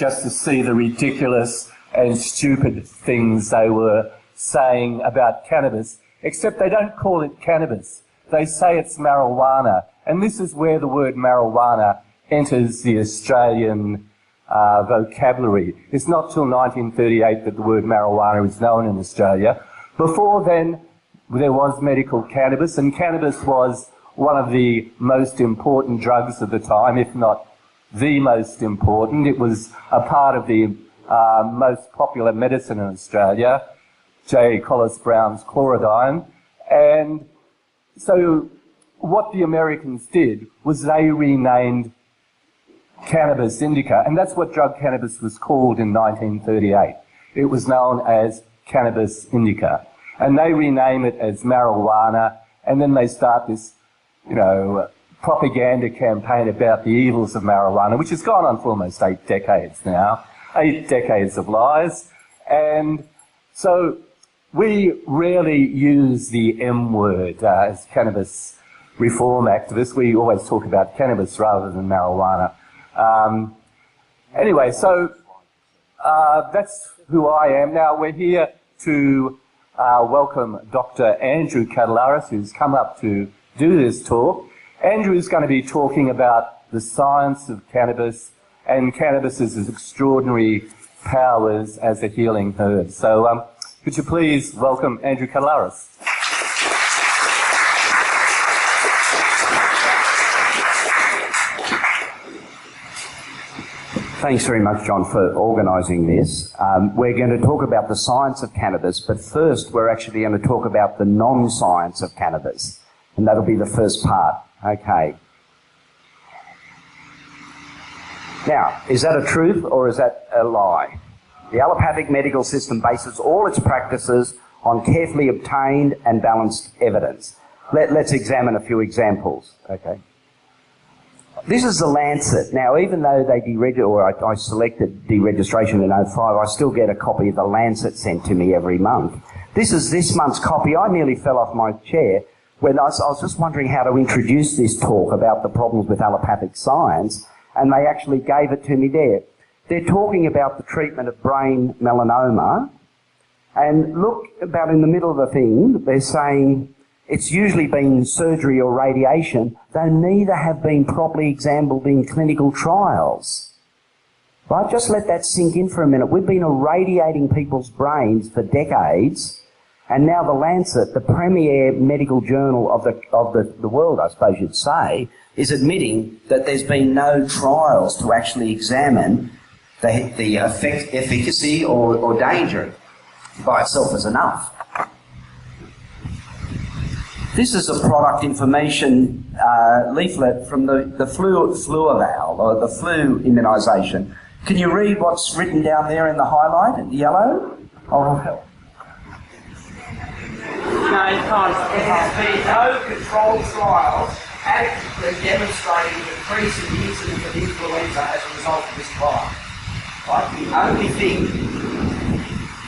just to see the ridiculous and stupid things they were saying about cannabis, except they don't call it cannabis. They say it's marijuana. And this is where the word marijuana enters the Australian vocabulary. It's not till 1938 that the word marijuana is known in Australia. Before then, there was medical cannabis, and cannabis was one of the most important drugs of the time, if not the most important. It was a part of the most popular medicine in Australia, J. Collis Brown's chlorodyne. And so what the Americans did was they renamed cannabis indica, and that's what drug cannabis was called in 1938. It was known as cannabis indica. And they rename it as marijuana, and then they start this, propaganda campaign about the evils of marijuana, which has gone on for almost 8 decades now, 8 decades of lies. And so we rarely use the M word as cannabis reform activists. We always talk about cannabis rather than marijuana. Anyway, so that's who I am. Now we're here to welcome Dr. Andrew Katelaris, who's come up to do this talk. Andrew's going to be talking about the science of cannabis and cannabis's extraordinary powers as a healing herb. So could you please welcome Andrew Katelaris? Thanks very much, John, for organising this. We're going to talk about the science of cannabis, but first we're actually going to talk about the non-science of cannabis, and that'll be the first part. Okay. Now, is that a truth or is that a lie? The allopathic medical system bases all its practices on carefully obtained and balanced evidence. Let's examine a few examples. Okay. This is the Lancet. Now, even though they I selected deregistration in 2005, I still get a copy of the Lancet sent to me every month. This is this month's copy. I nearly fell off my chair when I was just wondering how to introduce this talk about the problems with allopathic science, and they actually gave it to me there. They're talking about the treatment of brain melanoma, and look about in the middle of the thing, they're saying it's usually been surgery or radiation, though neither have been properly examined in clinical trials. Right? Just let that sink in for a minute. We've been irradiating people's brains for decades, and now the Lancet, the premier medical journal of the world, I suppose you'd say, is admitting that there's been no trials to actually examine the efficacy or danger. By itself is enough. This is a product information leaflet from the Fluaval, or the flu immunisation. Can you read what's written down there in the highlight in yellow? Oh, hell. No, you can't. There has been no controlled trials adequately demonstrating the increase in the incidence of influenza as a result of this trial. Right?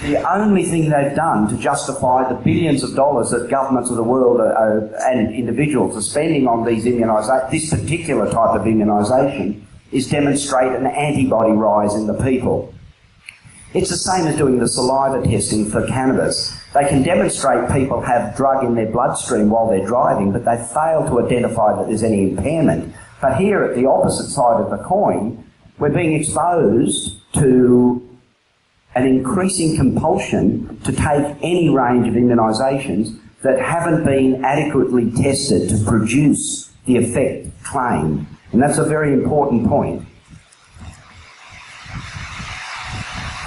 The only thing they've done to justify the billions of dollars that governments of the world and individuals are spending on these this particular type of immunisation is demonstrate an antibody rise in the people. It's the same as doing the saliva testing for cannabis. They can demonstrate people have drug in their bloodstream while they're driving, but they fail to identify that there's any impairment. But here at the opposite side of the coin, we're being exposed to an increasing compulsion to take any range of immunisations that haven't been adequately tested to produce the effect claimed. And that's a very important point.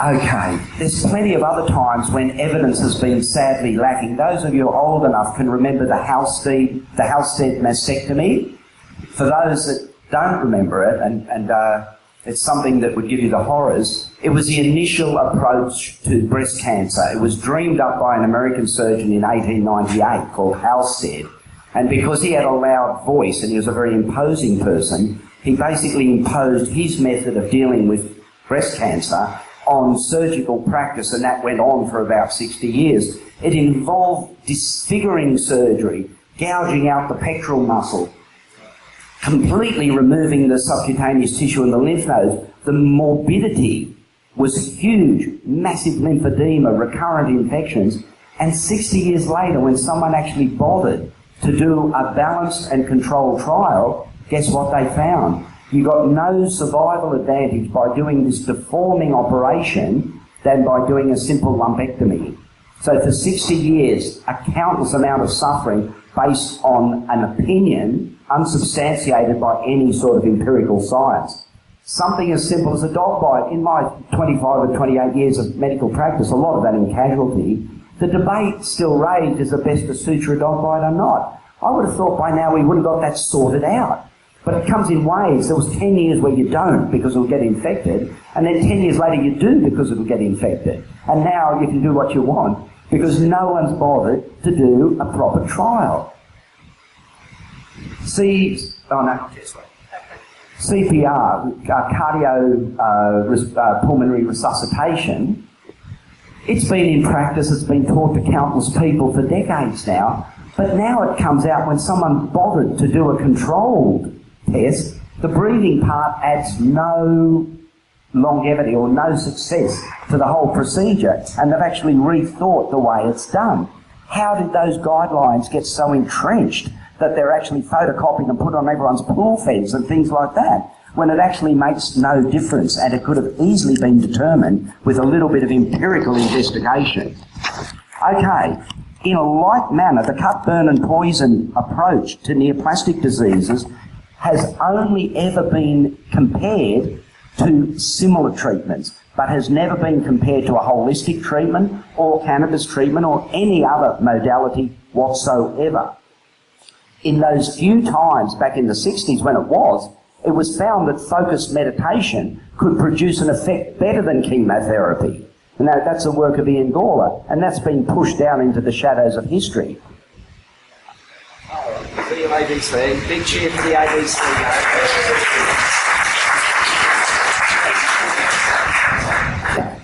Okay, there's plenty of other times when evidence has been sadly lacking. Those of you old enough can remember the Halstead mastectomy. For those that don't remember it, and it's something that would give you the horrors, it was the initial approach to breast cancer. It was dreamed up by an American surgeon in 1898 called Halstead. And because he had a loud voice and he was a very imposing person, he basically imposed his method of dealing with breast cancer on surgical practice, and that went on for about 60 years. It involved disfiguring surgery, gouging out the pectoral muscle, completely removing the subcutaneous tissue and the lymph nodes, the morbidity was huge, massive lymphedema, recurrent infections, and 60 years later, when someone actually bothered to do a balanced and controlled trial, guess what they found? You got no survival advantage by doing this deforming operation than by doing a simple lumpectomy. So for 60 years, a countless amount of suffering based on an opinion unsubstantiated by any sort of empirical science. Something as simple as a dog bite. In my 25 or 28 years of medical practice, a lot of that in casualty, the debate still raged, is it best to suture a dog bite or not? I would have thought by now we would have got that sorted out. But it comes in waves. There was 10 years where you don't because it'll get infected, and then 10 years later you do because it'll get infected. And now you can do what you want because no one's bothered to do a proper trial. CPR, pulmonary resuscitation, it's been in practice, it's been taught to countless people for decades now, but now it comes out when someone bothered to do a controlled test, the breathing part adds no longevity or no success to the whole procedure, and they've actually rethought the way it's done. How did those guidelines get so entrenched that they're actually photocopied and put on everyone's pool fence and things like that, when it actually makes no difference and it could have easily been determined with a little bit of empirical investigation? Okay, in a like manner, the cut, burn and poison approach to neoplastic diseases has only ever been compared to similar treatments, but has never been compared to a holistic treatment or cannabis treatment or any other modality whatsoever. In those few times back in the 60s when it was found that focused meditation could produce an effect better than chemotherapy. And that's the work of Ian Gawler, and that's been pushed down into the shadows of history. For the ABC, big cheer for the ABC.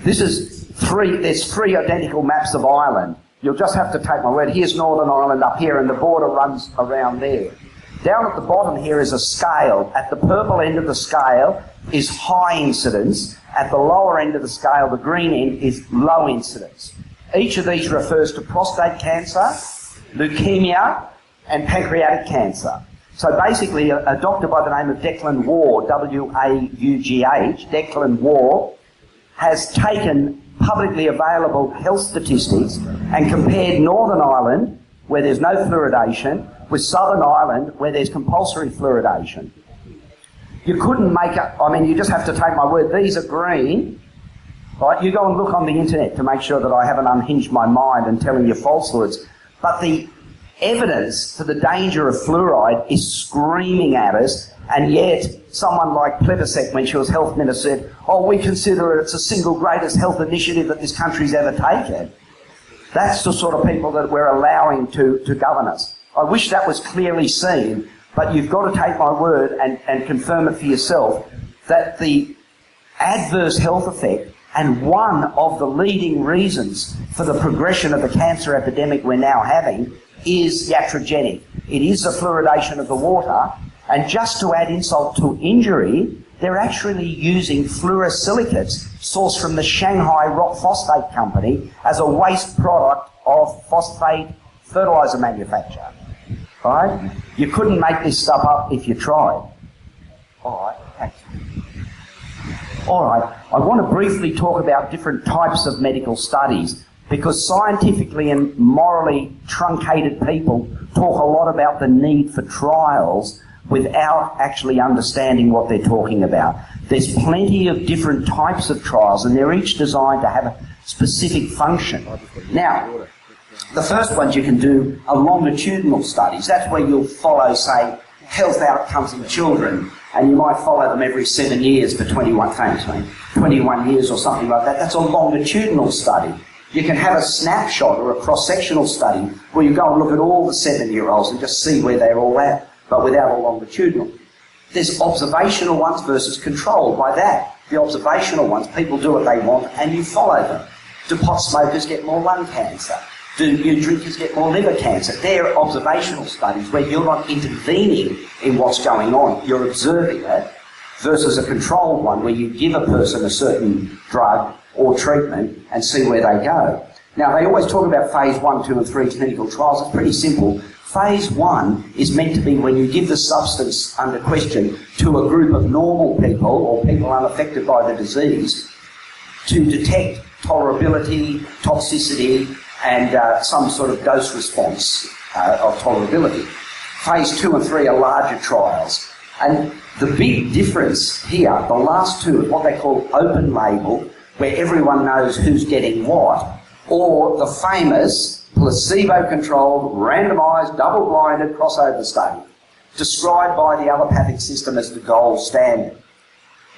There's three identical maps of Ireland. You'll just have to take my word. Here's Northern Ireland up here, and the border runs around there. Down at the bottom here is a scale. At the purple end of the scale is high incidence. At the lower end of the scale, the green end, is low incidence. Each of these refers to prostate cancer, leukemia, and pancreatic cancer. So basically, a doctor by the name of Declan Waugh, W-A-U-G-H, Declan Waugh, has taken publicly available health statistics and compared Northern Ireland, where there's no fluoridation, with Southern Ireland, where there's compulsory fluoridation. You couldn't make up, you just have to take my word, these are green, right? You go and look on the internet to make sure that I haven't unhinged my mind and telling you falsehoods, but the evidence for the danger of fluoride is screaming at us, and yet someone like Plevisek, when she was health minister, said, oh, we consider it's the single greatest health initiative that this country's ever taken. That's the sort of people that we're allowing to govern us. I wish that was clearly seen, but you've got to take my word and confirm it for yourself that the adverse health effect, and one of the leading reasons for the progression of the cancer epidemic we're now having, is iatrogenic. It is the fluoridation of the water, and just to add insult to injury, they're actually using fluorosilicates sourced from the Shanghai Rock Phosphate Company as a waste product of phosphate fertilizer manufacture. Right? You couldn't make this stuff up if you tried. All right, thanks. All right, I want to briefly talk about different types of medical studies, because scientifically and morally truncated people talk a lot about the need for trials without actually understanding what they're talking about. There's plenty of different types of trials, and they're each designed to have a specific function. Now, the first ones you can do are longitudinal studies. That's where you'll follow, say, health outcomes in children, and you might follow them every 7 years for 21 years or something like that. That's a longitudinal study. You can have a snapshot or a cross-sectional study where you go and look at all the 7-year-olds and just see where they're all at, but without a longitudinal. There's observational ones versus controlled. By that, the observational ones, people do what they want and you follow them. Do pot smokers get more lung cancer? Do new drinkers get more liver cancer? They're observational studies where you're not intervening in what's going on. You're observing it versus a controlled one where you give a person a certain drug or treatment and see where they go. Now, they always talk about phase 1, 2 and 3 clinical trials. It's pretty simple. Phase 1 is meant to be when you give the substance under question to a group of normal people or people unaffected by the disease to detect tolerability, toxicity and some sort of dose response of tolerability. Phase 2 and 3 are larger trials. And the big difference here, the last two, is what they call open label, where everyone knows who's getting what, or the famous placebo-controlled, randomized, double-blinded crossover study, described by the allopathic system as the gold standard.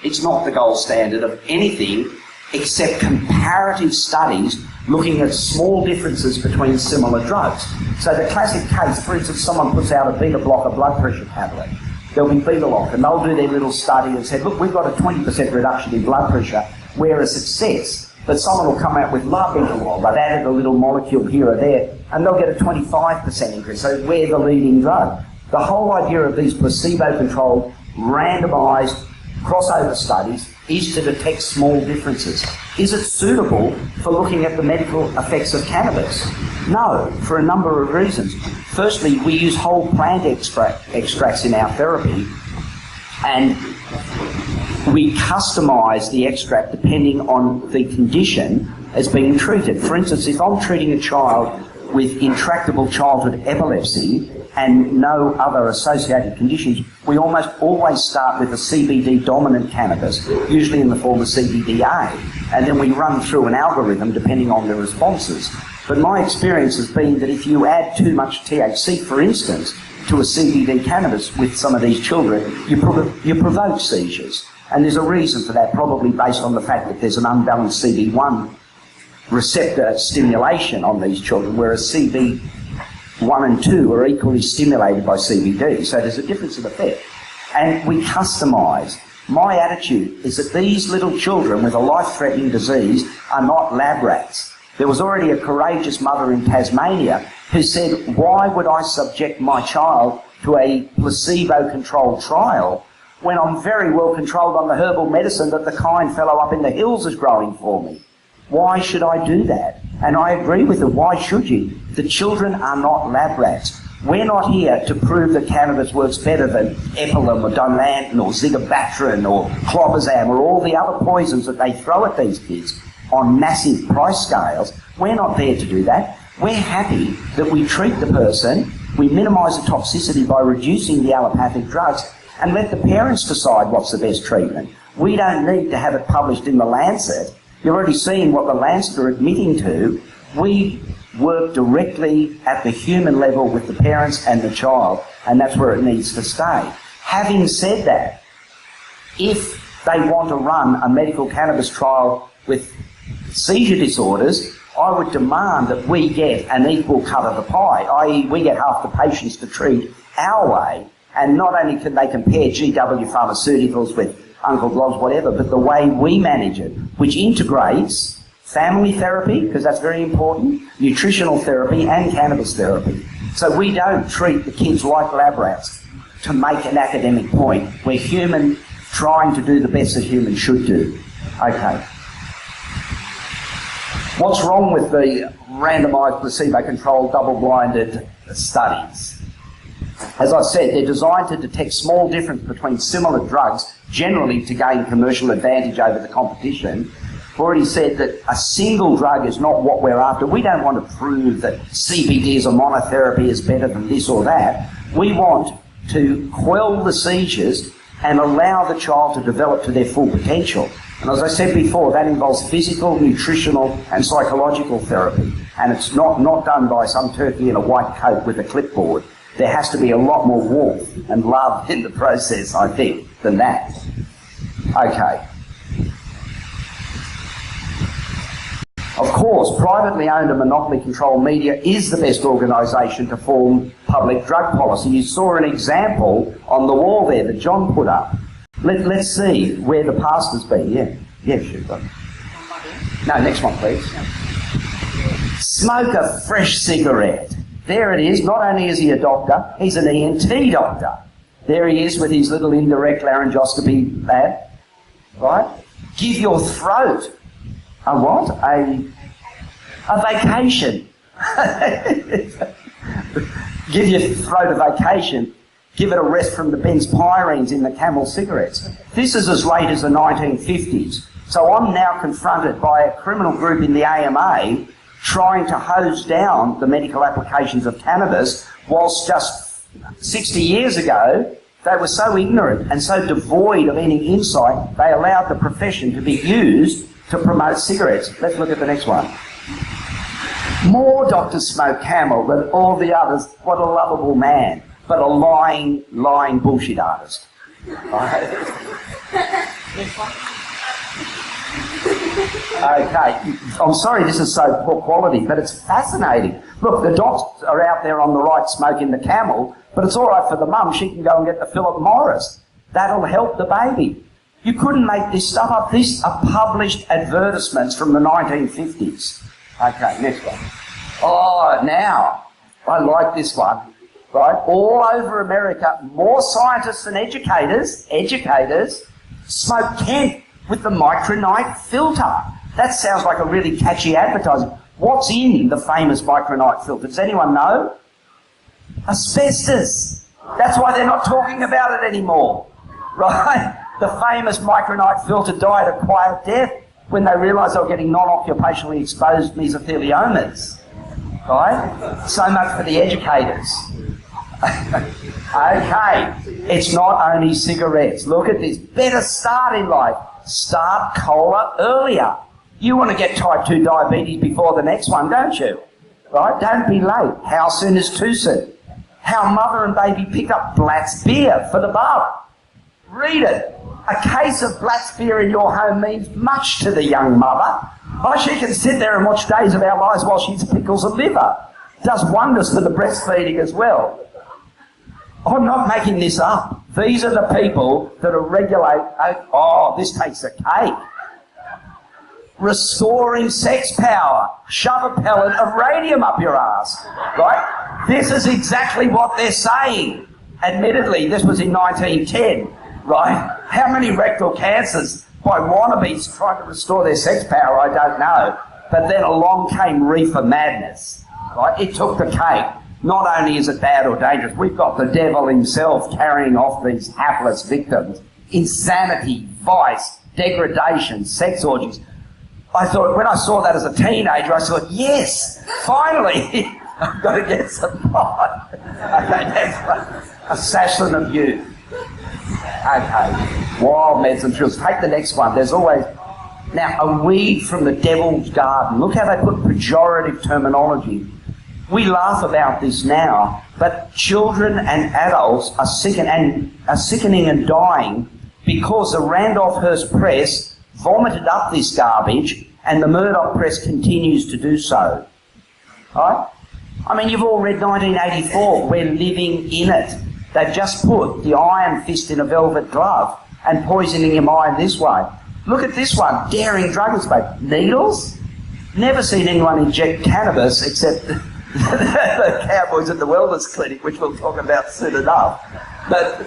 It's not the gold standard of anything except comparative studies looking at small differences between similar drugs. So the classic case, for instance, someone puts out a beta blocker blood pressure tablet. There'll be beta lock, and they'll do their little study and say, look, we've got a 20% reduction in blood pressure. We're a success. But someone will come out with labetalol. They've added a little molecule here or there, and they'll get a 25% increase. So we're the leading drug. The whole idea of these placebo-controlled, randomised crossover studies is to detect small differences. Is it suitable for looking at the medical effects of cannabis? No, for a number of reasons. Firstly, we use whole plant extracts in our therapy, and we customise the extract depending on the condition as being treated. For instance, if I'm treating a child with intractable childhood epilepsy and no other associated conditions, we almost always start with a CBD-dominant cannabis, usually in the form of CBDA, and then we run through an algorithm depending on the responses. But my experience has been that if you add too much THC, for instance, to a CBD cannabis with some of these children, you provoke seizures. And there's a reason for that, probably based on the fact that there's an unbalanced CB1 receptor stimulation on these children, whereas CB1 and 2 are equally stimulated by CBD. So there's a difference in effect. And we customise. My attitude is that these little children with a life-threatening disease are not lab rats. There was already a courageous mother in Tasmania who said, why would I subject my child to a placebo-controlled trial when I'm very well controlled on the herbal medicine that the kind fellow up in the hills is growing for me? Why should I do that? And I agree with her. Why should you? The children are not lab rats. We're not here to prove that cannabis works better than Epilim or Dilantin or Zigabatrin or Clobazam or all the other poisons that they throw at these kids on massive price scales. We're not there to do that. We're happy that we treat the person, we minimise the toxicity by reducing the allopathic drugs, and let the parents decide what's the best treatment. We don't need to have it published in the Lancet. You're already seeing what the Lancet are admitting to. We work directly at the human level with the parents and the child, and that's where it needs to stay. Having said that, if they want to run a medical cannabis trial with seizure disorders, I would demand that we get an equal cut of the pie, i.e. we get half the patients to treat our way, and not only can they compare GW Pharmaceuticals with Uncle Glob's whatever, but the way we manage it, which integrates family therapy, because that's very important, nutritional therapy and cannabis therapy. So we don't treat the kids like lab rats to make an academic point. We're human trying to do the best that humans should do. Okay. What's wrong with the randomised placebo-controlled double-blinded studies? As I said, they're designed to detect small difference between similar drugs, generally to gain commercial advantage over the competition. I've already said that a single drug is not what we're after. We don't want to prove that CBD as a monotherapy is better than this or that. We want to quell the seizures and allow the child to develop to their full potential. And as I said before, that involves physical, nutritional and psychological therapy. And it's not done by some turkey in a white coat with a clipboard. There has to be a lot more warmth and love in the process, I think, than that. Okay. Of course, privately owned and monopoly controlled media is the best organisation to form public drug policy. You saw an example on the wall there that John put up. Let's see where the pastor's been. Yeah, shoot. No, next one, please. Smoke a fresh cigarette. There it is. Not only is he a doctor, he's an ENT doctor. There he is with his little indirect laryngoscopy lab, right? Give your throat a what? A vacation. Give your throat a vacation. Give it a rest from the benzpyrene in the Camel cigarettes. This is as late as the 1950s. So I'm now confronted by a criminal group in the AMA trying to hose down the medical applications of cannabis, whilst just 60 years ago they were so ignorant and so devoid of any insight, they allowed the profession to be used to promote cigarettes. Let's look at the next one. More doctors smoke Camel than all the others. What a lovable man, but a lying bullshit artist. Okay, I'm sorry this is so poor quality, but it's fascinating. Look, the docs are out there on the right smoking the Camel, but it's all right for the mum. She can go and get the Philip Morris. That'll help the baby. You couldn't make this stuff up. These are published advertisements from the 1950s. Okay, next one. Oh, now, I like this one. Right? All over America, more scientists and educators smoke Kent with the micronite filter. That sounds like a really catchy advertising. What's in the famous micronite filter? Does anyone know? Asbestos. That's why they're not talking about it anymore. Right? The famous micronite filter died a quiet death when they realised they were getting non-occupationally exposed mesotheliomas. Right? So much for the educators. Okay, it's not only cigarettes. Look at this. Better start in life. Start cola earlier. You want to get type 2 diabetes before the next one, don't you? Right? Don't be late. How soon is too soon? How mother and baby picked up Blatt's beer for the bub. Read it. A case of Blatt's beer in your home means much to the young mother. Oh, she can sit there and watch Days of Our Lives while she pickles a liver. Does wonders for the breastfeeding as well. I'm not making this up. These are the people that are this takes a cake. Restoring sex power. Shove a pellet of radium up your ass. Right? This is exactly what they're saying. Admittedly, this was in 1910. Right? How many rectal cancers by wannabes trying to restore their sex power, I don't know. But then along came reefer madness. Right? It took the cake. Not only is it bad or dangerous, we've got the devil himself carrying off these hapless victims. Insanity, vice, degradation, sex orgies. I thought, when I saw that as a teenager, I thought, yes, finally, I've got to get some pot. Okay, next one. Assassin of youth. Okay, wild meds and thrills. Take the next one. There's always... Now, a weed from the devil's garden. Look how they put pejorative terminology. We laugh about this now, but children and adults are sickening and dying because the Randolph-Hearst Press vomited up this garbage and the Murdoch Press continues to do so. Right? I mean, you've all read 1984, We're Living in It. They've just put the iron fist in a velvet glove and poisoning your mind this way. Look at this one, daring drug space. Needles? Never seen anyone inject cannabis except the cowboys at the wellness clinic, which we'll talk about soon enough. But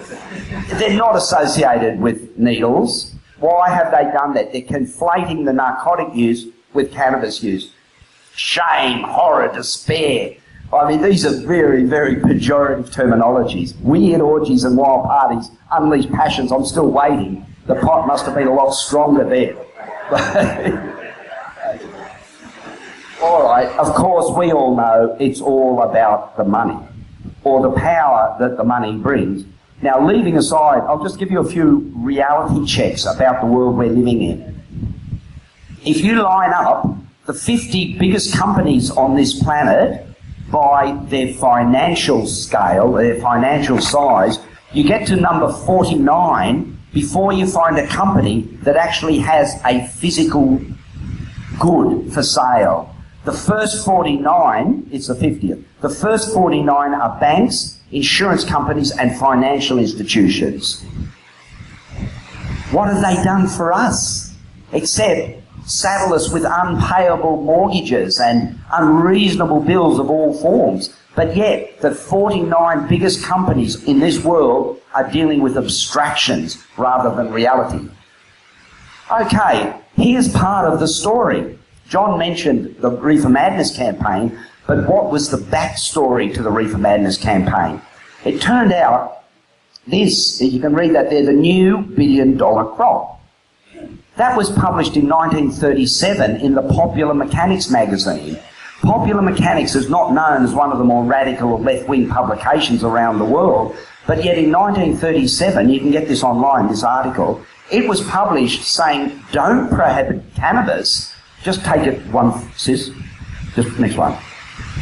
they're not associated with needles. Why have they done that? They're conflating the narcotic use with cannabis use. Shame, horror, despair. I mean, these are very, very pejorative terminologies. Weird orgies and wild parties, unleashed passions. I'm still waiting. The pot must have been a lot stronger there. All right, of course, we all know it's all about the money or the power that the money brings. Now, leaving aside, I'll just give you a few reality checks about the world we're living in. If you line up the 50 biggest companies on this planet by their financial scale, their financial size, you get to number 49 before you find a company that actually has a physical good for sale. The first 49, it's the 50th, the first 49 are banks, insurance companies and financial institutions. What have they done for us? Except saddle us with unpayable mortgages and unreasonable bills of all forms. But yet, the 49 biggest companies in this world are dealing with abstractions rather than reality. Okay, here's part of the story. John mentioned the Reefer Madness campaign, but what was the backstory to the Reefer Madness campaign? It turned out this, you can read that there, the new billion-dollar crop. That was published in 1937 in the Popular Mechanics magazine. Popular Mechanics is not known as one of the more radical or left-wing publications around the world, but yet in 1937, you can get this online, this article, it was published saying, don't prohibit cannabis. Just take it one, sis. Just next one.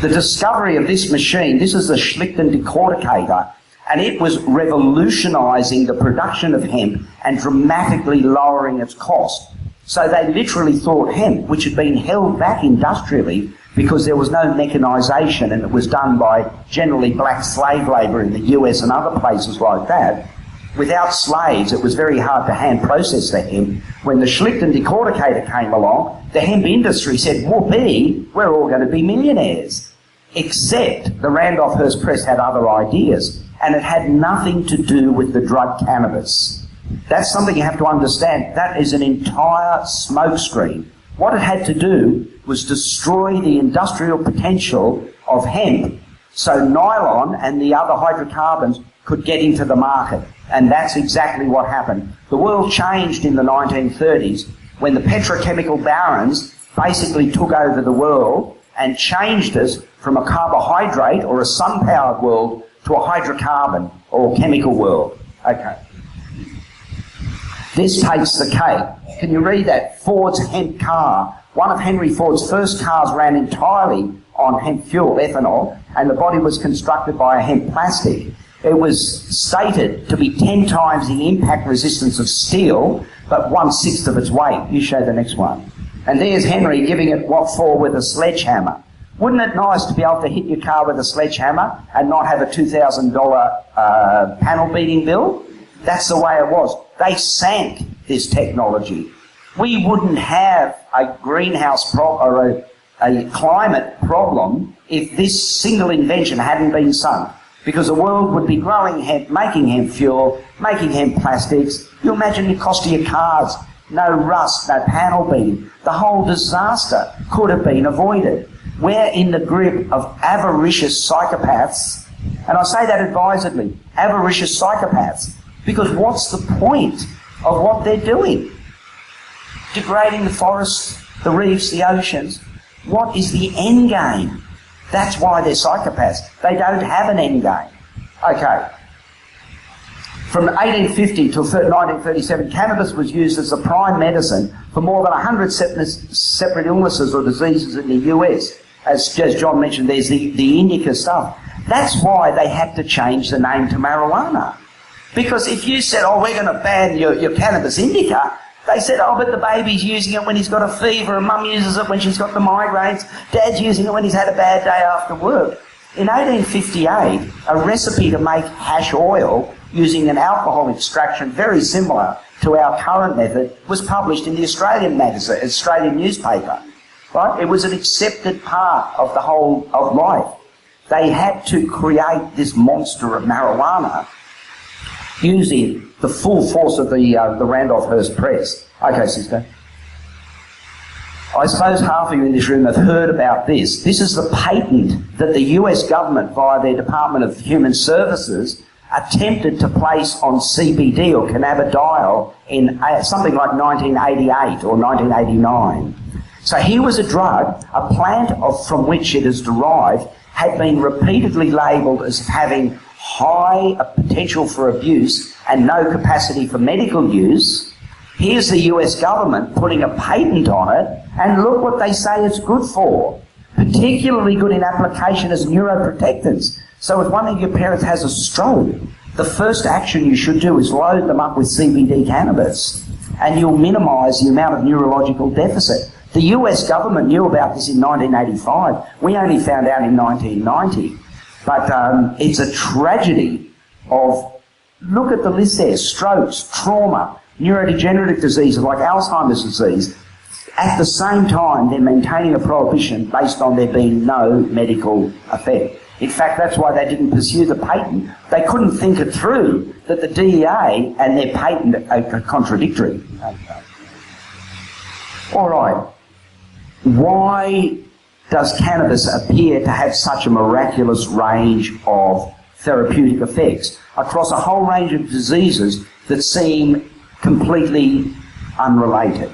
The discovery of this machine, this is a Schlichten decorticator, and it was revolutionising the production of hemp and dramatically lowering its cost. So they literally thought hemp, which had been held back industrially because there was no mechanisation and it was done by generally black slave labour in the US and other places like that. Without slaves, it was very hard to hand process the hemp. When the Schlichten decorticator came along, the hemp industry said, whoopee, we're all going to be millionaires. Except the Randolph-Hearst Press had other ideas, and it had nothing to do with the drug cannabis. That's something you have to understand. That is an entire smokescreen. What it had to do was destroy the industrial potential of hemp so nylon and the other hydrocarbons could get into the market. And that's exactly what happened. The world changed in the 1930s when the petrochemical barons basically took over the world and changed us from a carbohydrate or a sun-powered world to a hydrocarbon or chemical world. Okay. This takes the cake. Can you read that? Ford's hemp car. One of Henry Ford's first cars ran entirely on hemp fuel, ethanol, and the body was constructed by a hemp plastic. It was stated to be 10 times the impact resistance of steel, but 1/6 of its weight. You show the next one. And there's Henry giving it what for with a sledgehammer. Wouldn't it nice to be able to hit your car with a sledgehammer and not have a $2,000 panel beating bill? That's the way it was. They sank this technology. We wouldn't have a greenhouse or a climate problem if this single invention hadn't been sunk. Because the world would be growing hemp, making hemp fuel, making hemp plastics. You imagine the cost of your cars. No rust, no panel beating. The whole disaster could have been avoided. We're in the grip of avaricious psychopaths, and I say that advisedly, avaricious psychopaths, because what's the point of what they're doing? Degrading the forests, the reefs, the oceans. What is the end game? That's why they're psychopaths. They don't have an end game. Okay. From 1850 till 1937, cannabis was used as a prime medicine for more than 100 separate illnesses or diseases in the US. As John mentioned, there's the indica stuff. That's why they had to change the name to marijuana. Because if you said, oh, we're going to ban your cannabis indica, they said, oh, but the baby's using it when he's got a fever, and mum uses it when she's got the migraines, dad's using it when he's had a bad day after work. In 1858, a recipe to make hash oil using an alcohol extraction very similar to our current method was published in the Australian magazine, Australian newspaper. Right? It was an accepted part of the whole of life. They had to create this monster of marijuana using the full force of the Randolph-Hearst Press. Okay, sister. I suppose half of you in this room have heard about this. This is the patent that the US government, via their Department of Human Services, attempted to place on CBD or cannabidiol in something like 1988 or 1989. So here was a drug, a plant from which it is derived, had been repeatedly labelled as having high potential for abuse and no capacity for medical use. Here's the US government putting a patent on it, and look what they say it's good for. Particularly good in application as neuroprotectants. So if one of your parents has a stroke, the first action you should do is load them up with CBD cannabis, and you'll minimise the amount of neurological deficit. The US government knew about this in 1985. We only found out in 1990. But it's a tragedy of, look at the list there, strokes, trauma, neurodegenerative diseases like Alzheimer's disease, At the same time, they're maintaining a prohibition based on there being no medical effect. In fact, that's why they didn't pursue the patent. They couldn't think it through that the DEA and their patent are contradictory. All right. Why does cannabis appear to have such a miraculous range of therapeutic effects across a whole range of diseases that seem completely unrelated?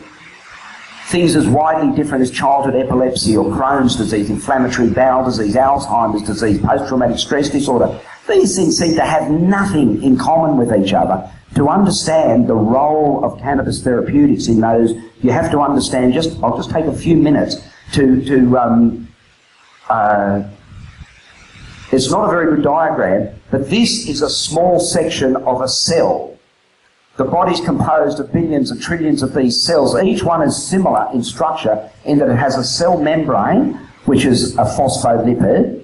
Things as widely different as childhood epilepsy or Crohn's disease, inflammatory bowel disease, Alzheimer's disease, post-traumatic stress disorder. These things seem to have nothing in common with each other. To understand the role of cannabis therapeutics in those, you have to understand, I'll just take a few minutes it's not a very good diagram, but this is a small section of a cell. The body's composed of billions and trillions of these cells. Each one is similar in structure in that it has a cell membrane, which is a phospholipid,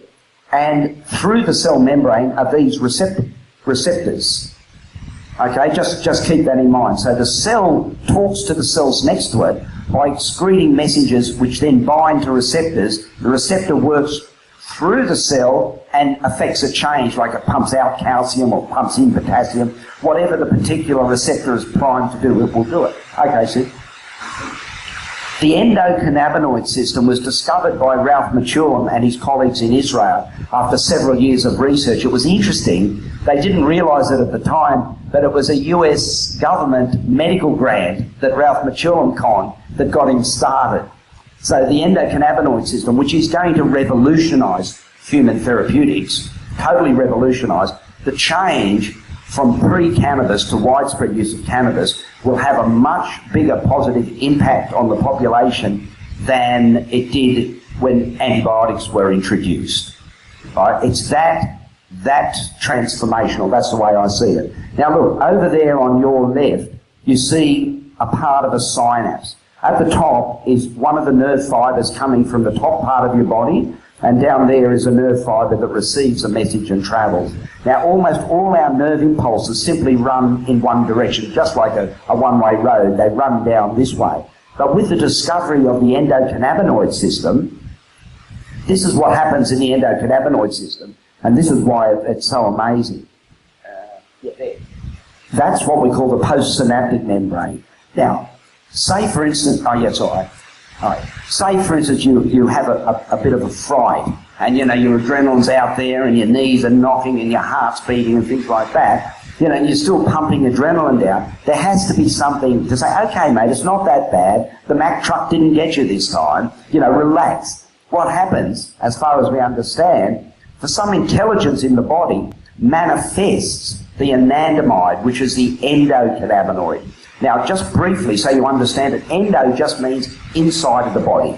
and through the cell membrane are these receptors. Okay, just keep that in mind. So the cell talks to the cells next to it by excreting messages which then bind to receptors. The receptor works through the cell and affects a change, like it pumps out calcium or pumps in potassium. Whatever the particular receptor is primed to do, it will do it. Okay, see? The endocannabinoid system was discovered by Ralph Maturin and his colleagues in Israel after several years of research. It was interesting. They didn't realise it at the time, but it was a US government medical grant that Ralph Maturin conned that got him started. So the endocannabinoid system, which is going to revolutionise human therapeutics, totally revolutionise, the change from pre-cannabis to widespread use of cannabis will have a much bigger positive impact on the population than it did when antibiotics were introduced. Right? It's that transformational. That's the way I see it. Now look, over there on your left, you see a part of a synapse. At the top is one of the nerve fibres coming from the top part of your body, and down there is a nerve fibre that receives a message and travels. Now, almost all our nerve impulses simply run in one direction, just like a one-way road. They run down this way. But with the discovery of the endocannabinoid system, this is what happens in the endocannabinoid system, and this is why it's so amazing. That's what we call the postsynaptic membrane. Now, say for instance, say for instance you have a bit of a fright, and you know your adrenaline's out there and your knees are knocking and your heart's beating and things like that, you know, and you're still pumping adrenaline down. There has to be something to say, okay mate, it's not that bad, the Mack truck didn't get you this time, you know, relax. What happens, as far as we understand, for some intelligence in the body manifests the anandamide, which is the endocannabinoid. Now, just briefly, so you understand it, endo just means inside of the body.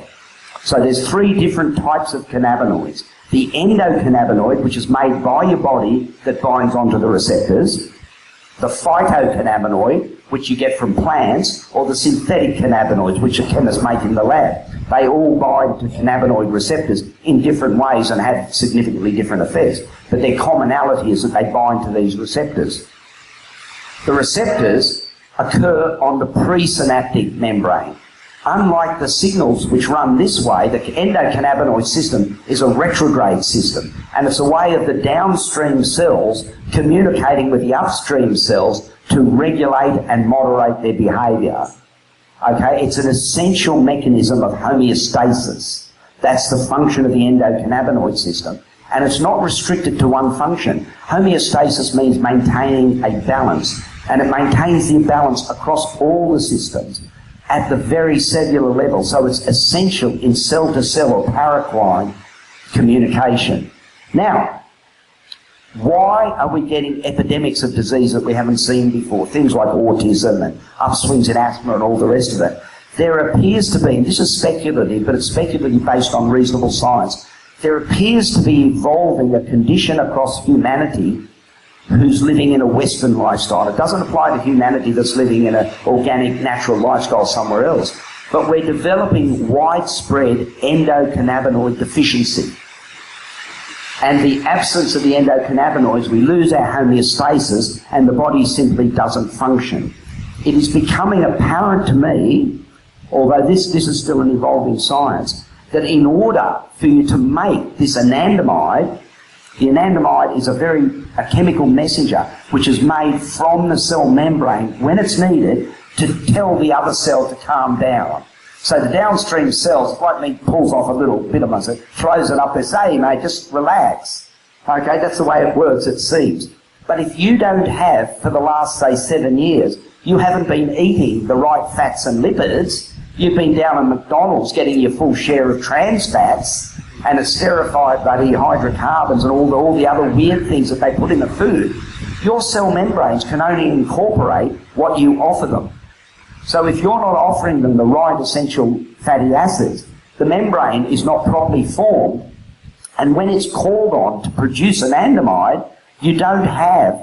So there's three different types of cannabinoids. The endocannabinoid, which is made by your body that binds onto the receptors. The phytocannabinoid, which you get from plants, or the synthetic cannabinoids, which the chemists make in the lab. They all bind to cannabinoid receptors in different ways and have significantly different effects. But their commonality is that they bind to these receptors. The receptors occur on the presynaptic membrane. Unlike the signals which run this way, the endocannabinoid system is a retrograde system, and it's a way of the downstream cells communicating with the upstream cells to regulate and moderate their behaviour. Okay, it's an essential mechanism of homeostasis. That's the function of the endocannabinoid system. And it's not restricted to one function. Homeostasis means maintaining a balance, and it maintains the balance across all the systems at the very cellular level. So it's essential in cell-to-cell or paracrine communication. Now, why are we getting epidemics of disease that we haven't seen before? Things like autism and upswings in asthma and all the rest of it. There appears to be, and this is speculative, but it's speculative based on reasonable science, there appears to be evolving a condition across humanity who's living in a Western lifestyle. It doesn't apply to humanity that's living in an organic, natural lifestyle somewhere else. But we're developing widespread endocannabinoid deficiency. And the absence of the endocannabinoids, we lose our homeostasis and the body simply doesn't function. It is becoming apparent to me, although this is still an evolving science, that in order for you to make this anandamide, the anandamide is a chemical messenger which is made from the cell membrane when it's needed to tell the other cell to calm down. So the downstream cells, like me, pulls off a little bit of muscle, throws it up there, say, hey mate, just relax. Okay, that's the way it works, it seems. But if you don't have, for the last, say, 7 years, you haven't been eating the right fats and lipids, you've been down at McDonald's getting your full share of trans fats and esterified bloody hydrocarbons and all the other weird things that they put in the food, your cell membranes can only incorporate what you offer them. So if you're not offering them the right essential fatty acids, the membrane is not properly formed, and when it's called on to produce anandamide, you don't have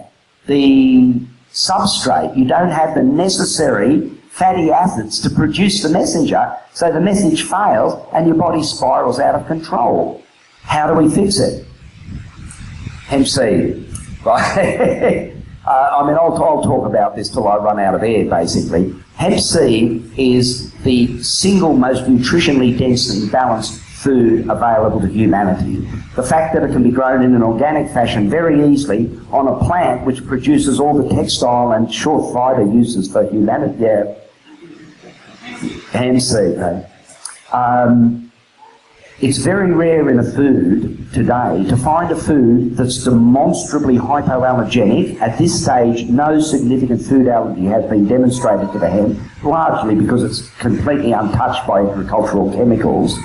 the substrate, you don't have the necessary fatty acids to produce the messenger, so the message fails and your body spirals out of control. How do we fix it? Hemp seed. Right? I'll talk about this till I run out of air, basically. Hemp seed is the single most nutritionally dense and balanced food available to humanity. The fact that it can be grown in an organic fashion very easily on a plant which produces all the textile and short fibre uses for humanity. Yeah. Hemp seed, it's very rare in a food today to find a food that's demonstrably hypoallergenic. At this stage, no significant food allergy has been demonstrated to the hemp, largely because it's completely untouched by agricultural chemicals.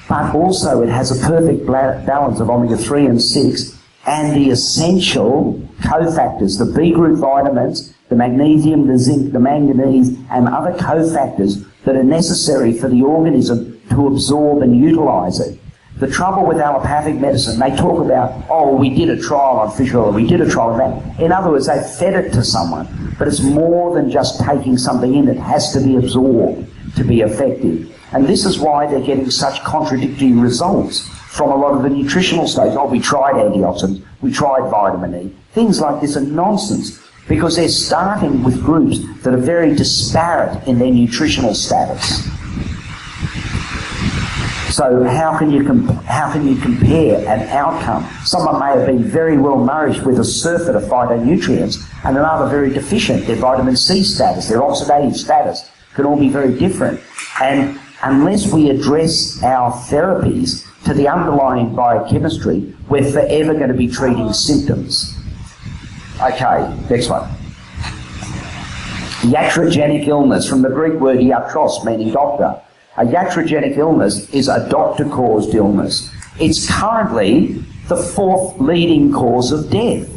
But also it has a perfect balance of omega-3 and 6 and the essential cofactors, the B group vitamins, the magnesium, the zinc, the manganese, and other cofactors that are necessary for the organism to absorb and utilise it. The trouble with allopathic medicine, they talk about, oh, we did a trial on fish oil, we did a trial on that. In other words, they fed it to someone. But it's more than just taking something in. It has to be absorbed to be effective. And this is why they're getting such contradictory results from a lot of the nutritional studies. Oh, we tried antioxidants, we tried vitamin E. Things like this are nonsense because they're starting with groups that are very disparate in their nutritional status. So how can you compare an outcome? Someone may have been very well nourished with a surfeit of phytonutrients and another very deficient. Their vitamin C status, their oxidative status can all be very different. And unless we address our therapies to the underlying biochemistry, we're forever going to be treating symptoms. Okay, next one. Iatrogenic illness, from the Greek word iatros, meaning doctor. A iatrogenic illness is a doctor-caused illness. It's currently the 4th leading cause of death.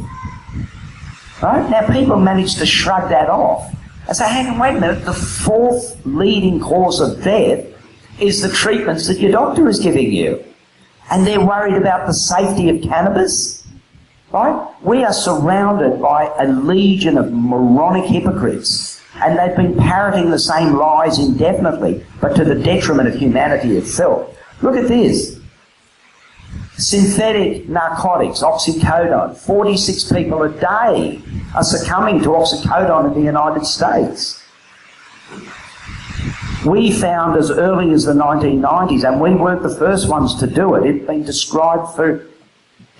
Right? Now, people manage to shrug that off and say, hang on, wait a minute, the 4th leading cause of death is the treatments that your doctor is giving you. And they're worried about the safety of cannabis. Right? We are surrounded by a legion of moronic hypocrites. And they've been parroting the same lies indefinitely, but to the detriment of humanity itself. Look at this. Synthetic narcotics, oxycodone. 46 people a day are succumbing to oxycodone in the United States. We found as early as the 1990s, and we weren't the first ones to do it, it'd been described for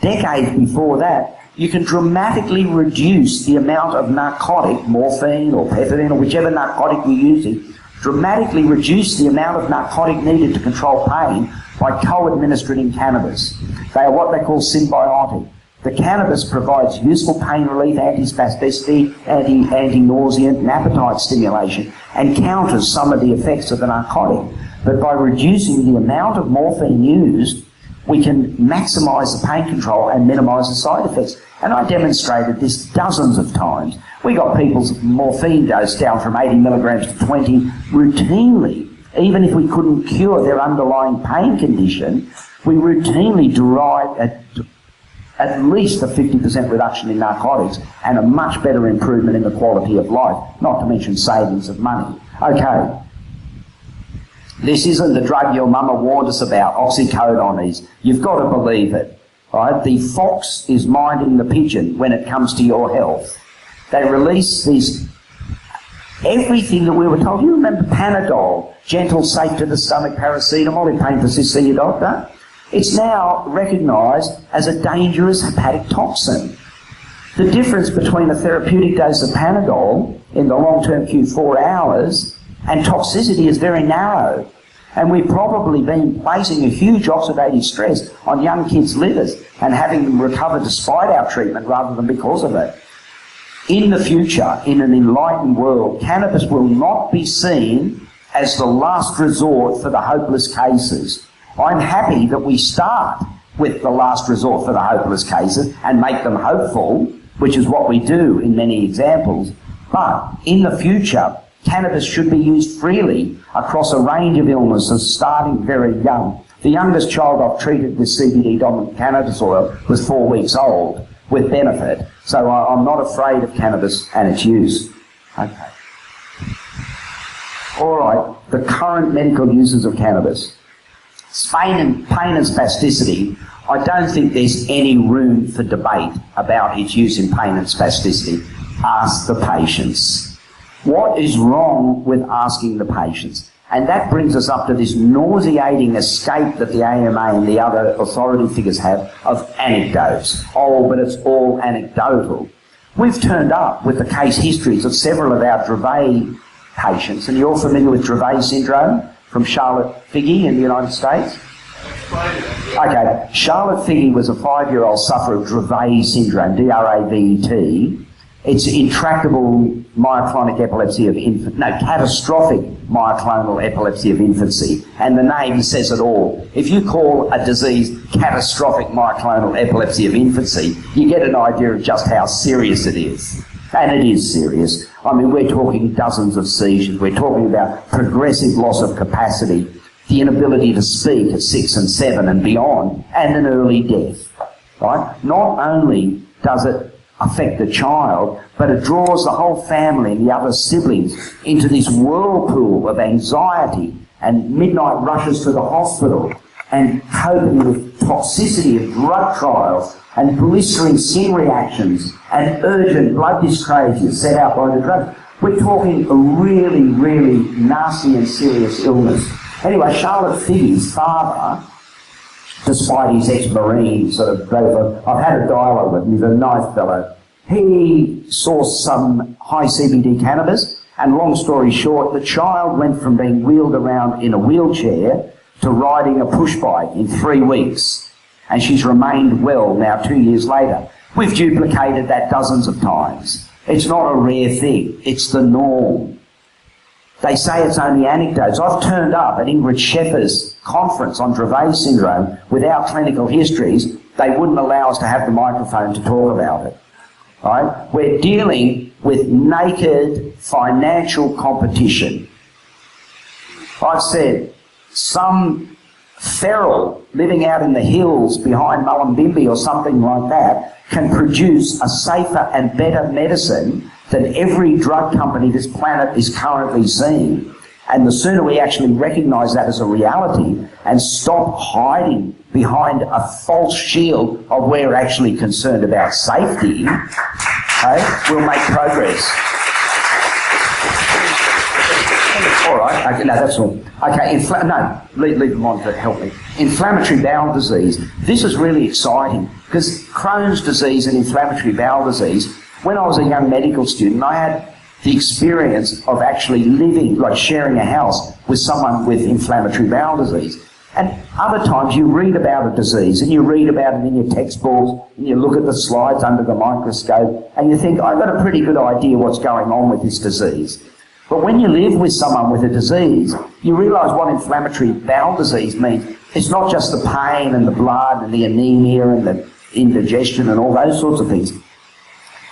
decades before that, you can dramatically reduce the amount of narcotic, morphine or pethidine or whichever narcotic you're using, dramatically reduce the amount of narcotic needed to control pain by co-administering cannabis. They are what they call symbiotic. The cannabis provides useful pain relief, antispasticity, anti-nauseant and appetite stimulation and counters some of the effects of the narcotic. But by reducing the amount of morphine used, we can maximise the pain control and minimise the side effects. And I demonstrated this dozens of times. We got people's morphine dose down from 80 milligrams to 20 routinely. Even if we couldn't cure their underlying pain condition, we routinely derived at least a 50% reduction in narcotics and a much better improvement in the quality of life, not to mention savings of money. Okay. This isn't the drug your mama warned us about, oxycodone. You've got to believe it. Right? The fox is minding the pigeon when it comes to your health. They release these Everything that we were told. You remember Panadol, gentle, safe to the stomach, paracetamol, in pain persist, see your doctor. It's now recognised as a dangerous hepatic toxin. The difference between a therapeutic dose of Panadol in the long-term queue 4 hours and toxicity is very narrow. And we've probably been placing a huge oxidative stress on young kids' livers and having them recover despite our treatment rather than because of it. In the future, in an enlightened world, cannabis will not be seen as the last resort for the hopeless cases. I'm happy that we start with the last resort for the hopeless cases and make them hopeful, which is what we do in many examples. But in the future, cannabis should be used freely across a range of illnesses, starting very young. The youngest child I've treated with CBD-dominant cannabis oil was 4 weeks old, with benefit. So I'm not afraid of cannabis and its use. Okay. All right, the current medical uses of cannabis. Pain and spasticity, I don't think there's any room for debate about its use in pain and spasticity. Ask the patients. What is wrong with asking the patients? And that brings us up to this nauseating escape that the AMA and the other authority figures have of anecdotes. Oh, but it's all anecdotal. We've turned up with the case histories of several of our Dravet patients, and you're all familiar with Dravet syndrome from Charlotte Figge in the United States? Okay, Charlotte Figge was a 5-year-old sufferer of Dravet syndrome, D-R-A-V-E-T. It's intractable myoclonic epilepsy of catastrophic myoclonal epilepsy of infancy. And the name says it all. If you call a disease catastrophic myoclonal epilepsy of infancy, you get an idea of just how serious it is. And it is serious. I mean, we're talking dozens of seizures. We're talking about progressive loss of capacity, the inability to speak at 6 and 7 and beyond, and an early death. Right? Not only does it affect the child, but it draws the whole family and the other siblings into this whirlpool of anxiety and midnight rushes to the hospital and coping with toxicity of drug trials and blistering skin reactions and urgent blood dyscrasia set out by the drug. We're talking a really, really nasty and serious illness. Anyway, Charlotte Figge's father, despite his ex-Marine sort of I've had a dialogue with him, he's a nice fellow. He saw some high CBD cannabis, and long story short, the child went from being wheeled around in a wheelchair to riding a push bike in 3 weeks. And she's remained well now 2 years later. We've duplicated that dozens of times. It's not a rare thing, it's the norm. They say it's only anecdotes. I've turned up at Ingrid Sheffer's conference on Dravet syndrome without clinical histories. They wouldn't allow us to have the microphone to talk about it. Right? We're dealing with naked financial competition. I've said some feral living out in the hills behind Mullumbimby or something like that can produce a safer and better medicine than every drug company this planet is currently seeing. And the sooner we actually recognise that as a reality and stop hiding behind a false shield of we're actually concerned about safety, okay, we'll make progress. All right, okay, no, that's all. Okay, leave them on to help me. Inflammatory bowel disease. This is really exciting because Crohn's disease and inflammatory bowel disease, when I was a young medical student, I had the experience of actually living, like sharing a house with someone with inflammatory bowel disease. And other times you read about a disease and you read about it in your textbooks and you look at the slides under the microscope and you think, I've got a pretty good idea what's going on with this disease. But when you live with someone with a disease, you realise what inflammatory bowel disease means. It's not just the pain and the blood and the anemia and the indigestion and all those sorts of things.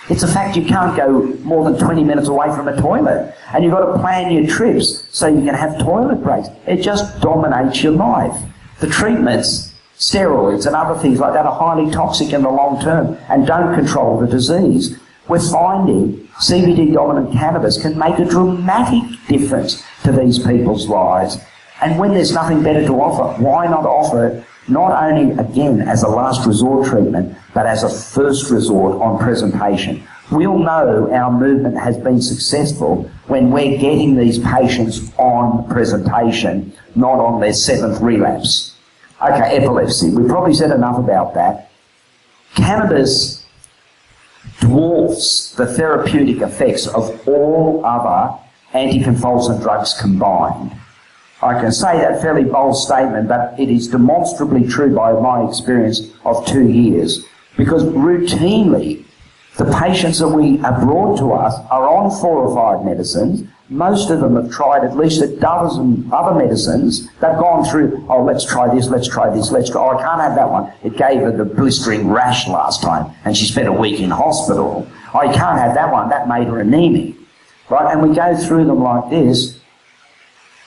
It's the fact you can't go more than 20 minutes away from a toilet, and you've got to plan your trips so you can have toilet breaks. It just dominates your life. The treatments, steroids and other things like that, are highly toxic in the long term and don't control the disease. We're finding CBD-dominant cannabis can make a dramatic difference to these people's lives. And when there's nothing better to offer, why not offer it not only, again, as a last resort treatment, but as a first resort on presentation? we'll know our movement has been successful when we're getting these patients on presentation, not on their 7th relapse. Okay, epilepsy. We've probably said enough about that. Cannabis dwarfs the therapeutic effects of all other anticonvulsant drugs combined. I can say that fairly bold statement, but it is demonstrably true by my experience of 2 years, because routinely the patients that we are brought to us are on 4 or 5 medicines. Most of them have tried at least a dozen other medicines. They've gone through, oh, let's try this, let's try this, let's try, oh, I can't have that one. It gave her the blistering rash last time and she spent a week in hospital. Oh, you can't have that one, that made her anemic. Right, and we go through them like this.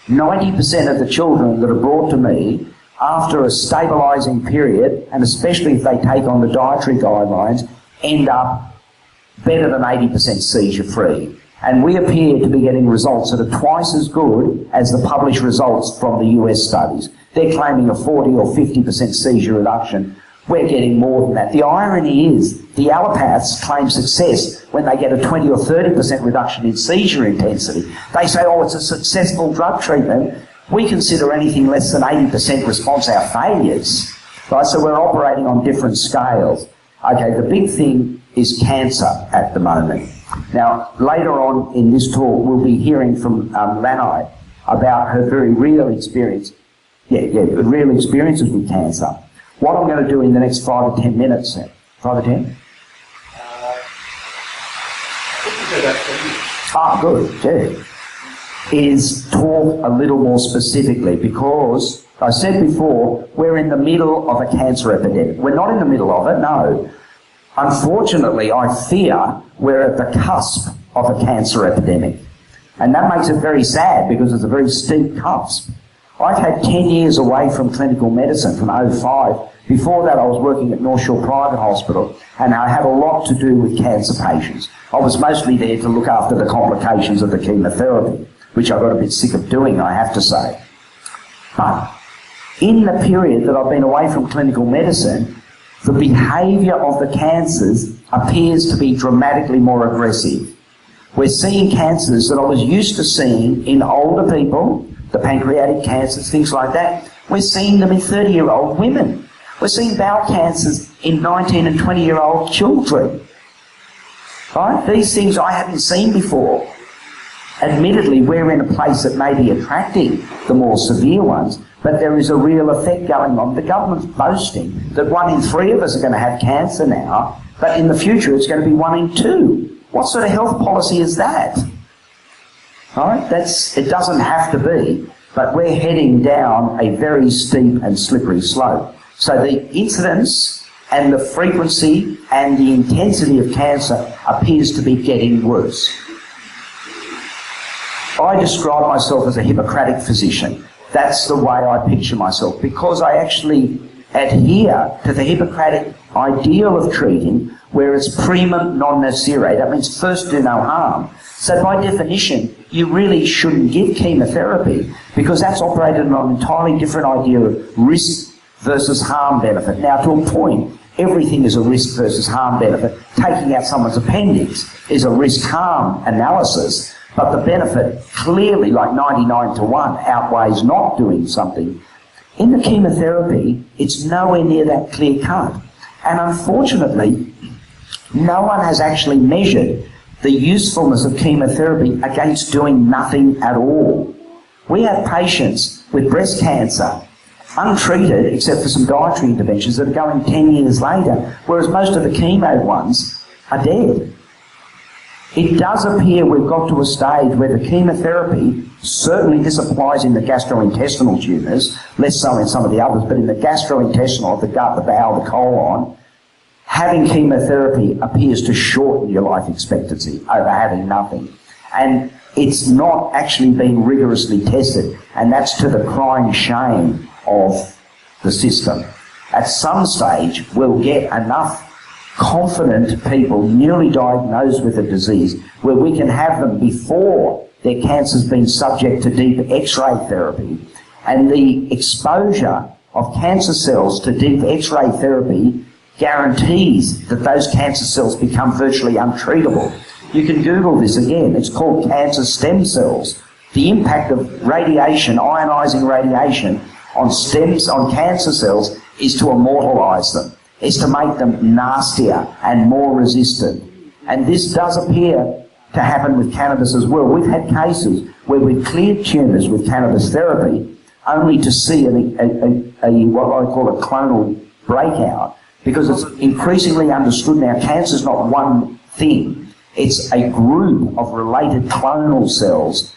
90% of the children that are brought to me after a stabilising period, and especially if they take on the dietary guidelines, end up better than 80% seizure-free. And we appear to be getting results that are twice as good as the published results from the US studies. They're claiming a 40 or 50% seizure reduction. We're getting more than that. The irony is the allopaths claim success when they get a 20 or 30% reduction in seizure intensity. They say, oh, it's a successful drug treatment. We consider anything less than 80% response our failures. Right? So we're operating on different scales. Okay, the big thing is cancer at the moment. Now, later on in this talk, we'll be hearing from Lanai about her very real experience. Real experiences with cancer. What I'm going to do in the next 5 or 10 minutes, 5 or 10? Good, is talk a little more specifically, because I said before, we're in the middle of a cancer epidemic. We're not in the middle of it, no. Unfortunately, I fear we're at the cusp of a cancer epidemic. And that makes it very sad because it's a very steep cusp. I've had 10 years away from clinical medicine from 2005. Before that, I was working at North Shore Private Hospital, and I had a lot to do with cancer patients. I was mostly there to look after the complications of the chemotherapy, which I got a bit sick of doing, I have to say. But in the period that I've been away from clinical medicine, the behaviour of the cancers appears to be dramatically more aggressive. We're seeing cancers that I was used to seeing in older people, the pancreatic cancers, things like that. We're seeing them in 30-year-old women. We're seeing bowel cancers in 19 and 20-year-old children. Right? These things I haven't seen before. Admittedly, we're in a place that may be attracting the more severe ones, but there is a real effect going on. The government's boasting that 1 in 3 of us are going to have cancer now, but in the future it's going to be 1 in 2. What sort of health policy is that? All right? It doesn't have to be, but we're heading down a very steep and slippery slope. So the incidence and the frequency and the intensity of cancer appears to be getting worse. I describe myself as a Hippocratic physician. That's the way I picture myself, because I actually adhere to the Hippocratic ideal of treating, where it's primum non nocere. That means first do no harm. So by definition, you really shouldn't give chemotherapy, because that's operated on an entirely different idea of risk versus harm benefit. Now, to a point, everything is a risk versus harm benefit. Taking out someone's appendix is a risk-harm analysis, but the benefit clearly, like 99 to 1, outweighs not doing something. In the chemotherapy, it's nowhere near that clear-cut. And unfortunately, no one has actually measured the usefulness of chemotherapy against doing nothing at all. We have patients with breast cancer, untreated except for some dietary interventions, that are going 10 years later, whereas most of the chemo ones are dead. It does appear we've got to a stage where the chemotherapy, certainly this applies in the gastrointestinal tumours, less so in some of the others, but in the gastrointestinal, the gut, the bowel, the colon, having chemotherapy appears to shorten your life expectancy over having nothing. And it's not actually been rigorously tested, and that's to the crying shame of the system. At some stage, we'll get enough confident people newly diagnosed with a disease where we can have them before their cancer's been subject to deep X-ray therapy. And the exposure of cancer cells to deep X-ray therapy guarantees that those cancer cells become virtually untreatable. You can Google this again. It's called cancer stem cells. The impact of radiation, ionizing radiation, on cancer cells is to immortalize them. It's to make them nastier and more resistant. And this does appear to happen with cannabis as well. We've had cases where we've cleared tumours with cannabis therapy only to see what I call a clonal breakout, because it's increasingly understood now cancer's not one thing. It's a group of related clonal cells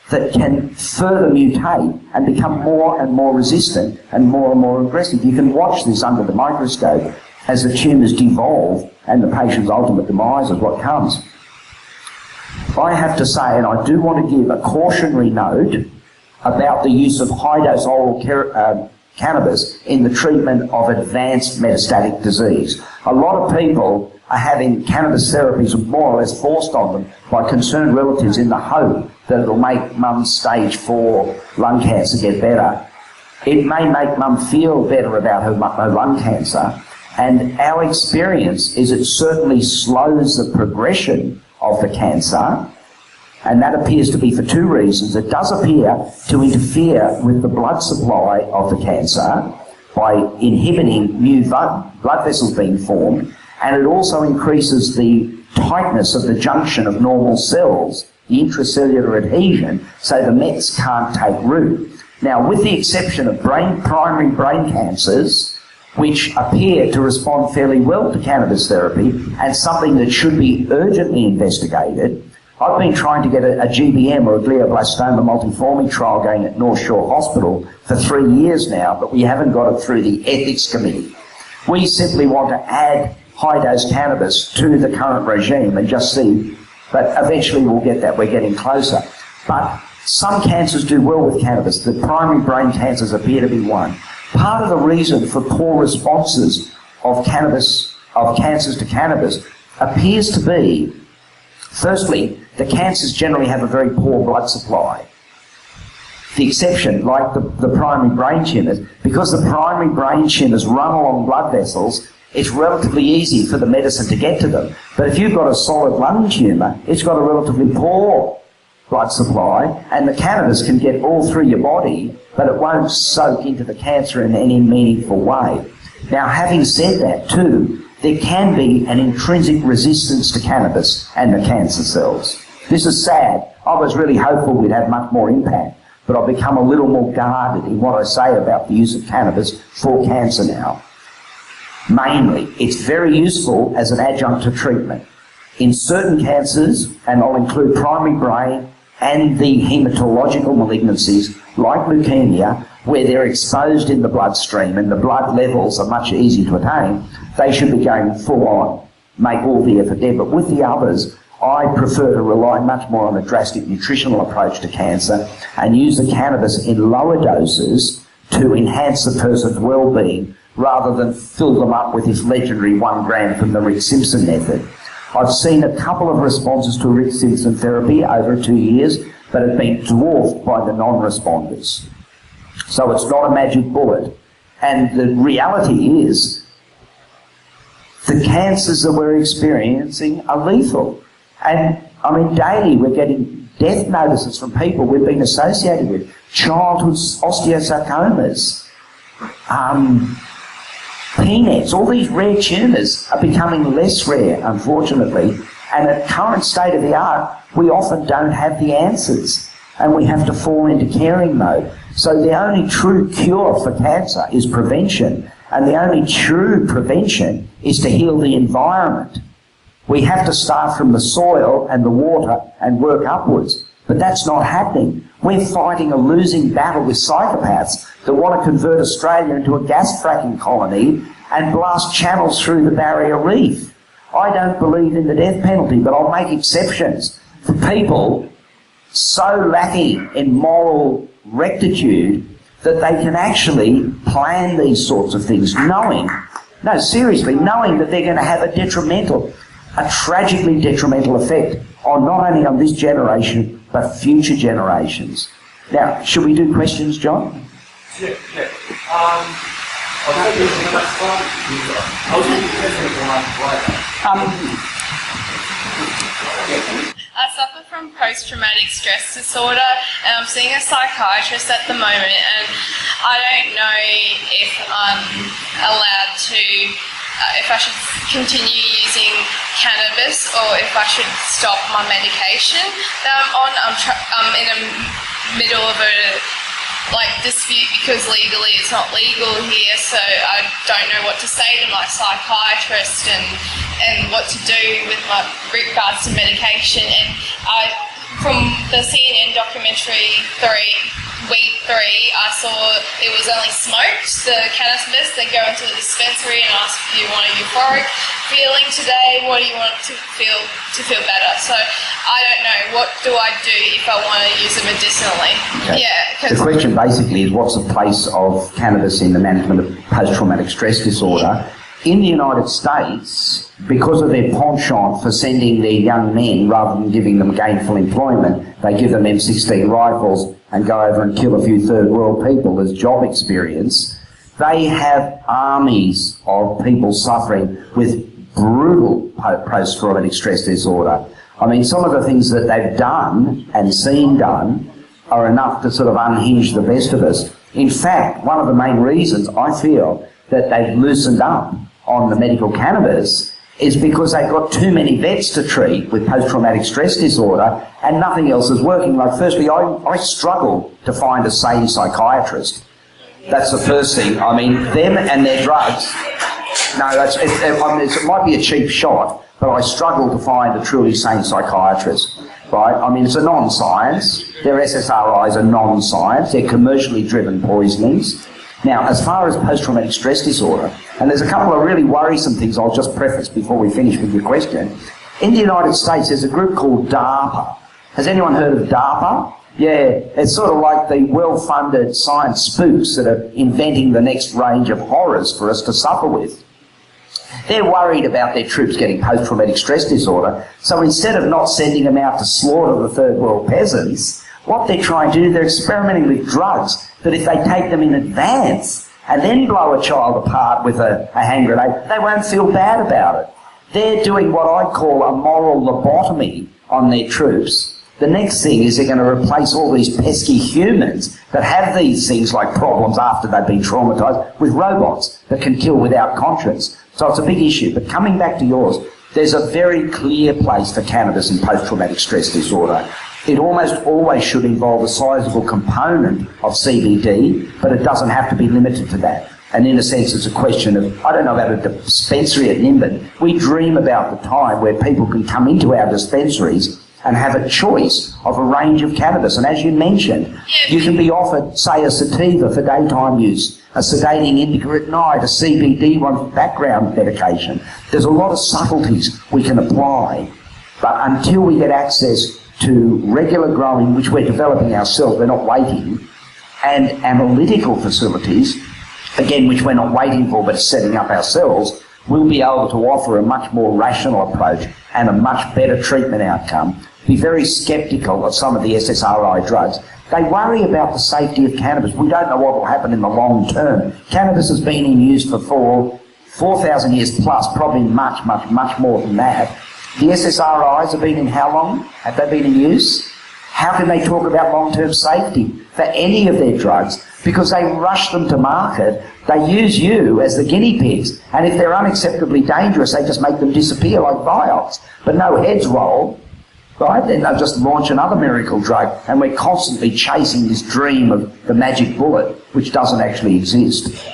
that can further mutate and become more and more resistant and more aggressive. You can watch this under the microscope as the tumours devolve and the patient's ultimate demise is what comes. I have to say, and I do want to give a cautionary note about the use of high-dose oral cannabis in the treatment of advanced metastatic disease. A lot of people are having cannabis therapies more or less forced on them by concerned relatives in the hope that it'll make mum's stage 4 lung cancer get better. It may make mum feel better about her lung cancer, and our experience is it certainly slows the progression of the cancer, and that appears to be for two reasons. It does appear to interfere with the blood supply of the cancer by inhibiting new blood vessels being formed, and it also increases the tightness of the junction of normal cells, the intracellular adhesion, so the mets can't take root. Now, with the exception of primary brain cancers, which appear to respond fairly well to cannabis therapy and something that should be urgently investigated, I've been trying to get a GBM or a glioblastoma multiforme trial going at North Shore Hospital for 3 years now, but we haven't got it through the ethics committee. We simply want to add high-dose cannabis to the current regime and just see, but eventually we'll get that. We're getting closer. But some cancers do well with cannabis. The primary brain cancers appear to be one. Part of the reason for poor responses of cancers to cannabis appears to be, firstly, the cancers generally have a very poor blood supply. The exception, like the primary brain tumours, because the primary brain tumours run along blood vessels, it's relatively easy for the medicine to get to them. But if you've got a solid lung tumour, it's got a relatively poor blood supply, and the cannabis can get all through your body, but it won't soak into the cancer in any meaningful way. Now, having said that too, there can be an intrinsic resistance to cannabis and the cancer cells. This is sad. I was really hopeful we'd have much more impact, but I've become a little more guarded in what I say about the use of cannabis for cancer now. Mainly, it's very useful as an adjunct to treatment. In certain cancers, and I'll include primary brain and the hematological malignancies like leukemia, where they're exposed in the bloodstream and the blood levels are much easier to attain, they should be going full on, make all the effort there. But with the others, I prefer to rely much more on a drastic nutritional approach to cancer and use the cannabis in lower doses to enhance the person's well-being rather than fill them up with this legendary 1 gram from the Rick Simpson method. I've seen a couple of responses to Rick Simpson therapy over 2 years, but it's been dwarfed by the non-responders. So it's not a magic bullet. And the reality is the cancers that we're experiencing are lethal. And, I mean, daily we're getting death notices from people we've been associated with. Childhood osteosarcomas, PNETs, all these rare tumours are becoming less rare, unfortunately. And at current state of the art, we often don't have the answers. And we have to fall into caring mode. So the only true cure for cancer is prevention. And the only true prevention is to heal the environment. We have to start from the soil and the water and work upwards. But that's not happening. We're fighting a losing battle with psychopaths that want to convert Australia into a gas fracking colony and blast channels through the barrier reef. I don't believe in the death penalty, but I'll make exceptions for people so lacking in moral rectitude that they can actually plan these sorts of things, knowing that they're going to have a tragically detrimental effect on not only on this generation, but future generations. Now, should we do questions, John? Yeah. I suffer from post-traumatic stress disorder, and I'm seeing a psychiatrist at the moment, and I don't know if I'm allowed to, if I should continue using cannabis or if I should stop my medication that I'm on. I'm in the middle of a dispute because legally it's not legal here, so I don't know what to say to my psychiatrist and what to do with my regards to medication. And from the CNN documentary week 3, I saw it was only smoked, the cannabis. They go into the dispensary and ask, do you want a euphoric feeling today? What do you want to feel better? So I don't know, what do I do if I want to use it medicinally? Okay. Yeah. The question basically is, what's the place of cannabis in the management of post-traumatic stress disorder? In the United States, because of their penchant for sending their young men, rather than giving them gainful employment, they give them M16 rifles and go over and kill a few third world people as job experience. They have armies of people suffering with brutal post-traumatic stress disorder. I mean, some of the things that they've done and seen done are enough to sort of unhinge the best of us. In fact, one of the main reasons I feel that they've loosened up on the medical cannabis is because they've got too many vets to treat with post-traumatic stress disorder and nothing else is working. Like, firstly, I struggle to find a sane psychiatrist. That's the first thing. I mean, them and their drugs. No, it might be a cheap shot, but I struggle to find a truly sane psychiatrist. Right? I mean, it's a non-science. Their SSRIs are non-science. They're commercially driven poisonings. Now, as far as post-traumatic stress disorder, and there's a couple of really worrisome things I'll just preface before we finish with your question. In the United States, there's a group called DARPA. Has anyone heard of DARPA? Yeah, it's sort of like the well-funded science spooks that are inventing the next range of horrors for us to suffer with. They're worried about their troops getting post-traumatic stress disorder, so instead of not sending them out to slaughter the third world peasants, what they're trying to do, they're experimenting with drugs that if they take them in advance and then blow a child apart with a hand grenade, they won't feel bad about it. They're doing what I call a moral lobotomy on their troops. The next thing is they're going to replace all these pesky humans that have these things like problems after they've been traumatised with robots that can kill without conscience. So it's a big issue. But coming back to yours, there's a very clear place for cannabis in post-traumatic stress disorder. It almost always should involve a sizable component of CBD, but it doesn't have to be limited to that. And in a sense, it's a question of, I don't know about a dispensary at Nimbin. We dream about the time where people can come into our dispensaries and have a choice of a range of cannabis. And as you mentioned, you can be offered, say, a sativa for daytime use, a sedating indica at night, a CBD one for background medication. There's a lot of subtleties we can apply, but until we get access to regular growing, which we're developing ourselves, we're not waiting, and analytical facilities, again, which we're not waiting for but setting up ourselves, we'll be able to offer a much more rational approach and a much better treatment outcome. Be very sceptical of some of the SSRI drugs. They worry about the safety of cannabis. We don't know what will happen in the long term. Cannabis has been in use for 4,000 years plus, probably much, much, much more than that. The SSRIs have been in how long? Have they been in use? How can they talk about long-term safety for any of their drugs? Because they rush them to market, they use you as the guinea pigs, and if they're unacceptably dangerous, they just make them disappear like vials. But no heads roll, right? Then they'll just launch another miracle drug, and we're constantly chasing this dream of the magic bullet, which doesn't actually exist.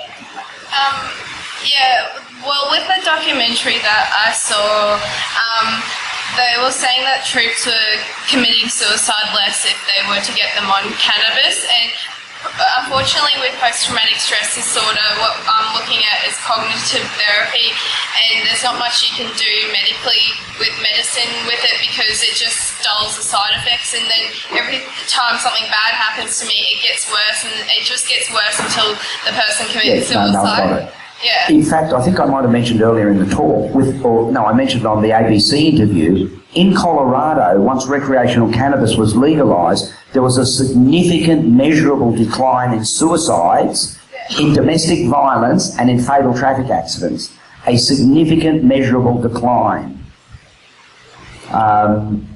Well, with the documentary that I saw, they were saying that troops were committing suicide less if they were to get them on cannabis, and unfortunately with post-traumatic stress disorder, what I'm looking at is cognitive therapy, and there's not much you can do medically with medicine with it because it just dulls the side effects, and then every time something bad happens to me, it gets worse, and it just gets worse until the person commits suicide. Yeah. In fact, I think I might have mentioned earlier in the talk, I mentioned it on the ABC interview, in Colorado, once recreational cannabis was legalised, there was a significant, measurable decline in suicides In domestic violence and in fatal traffic accidents, a significant measurable decline.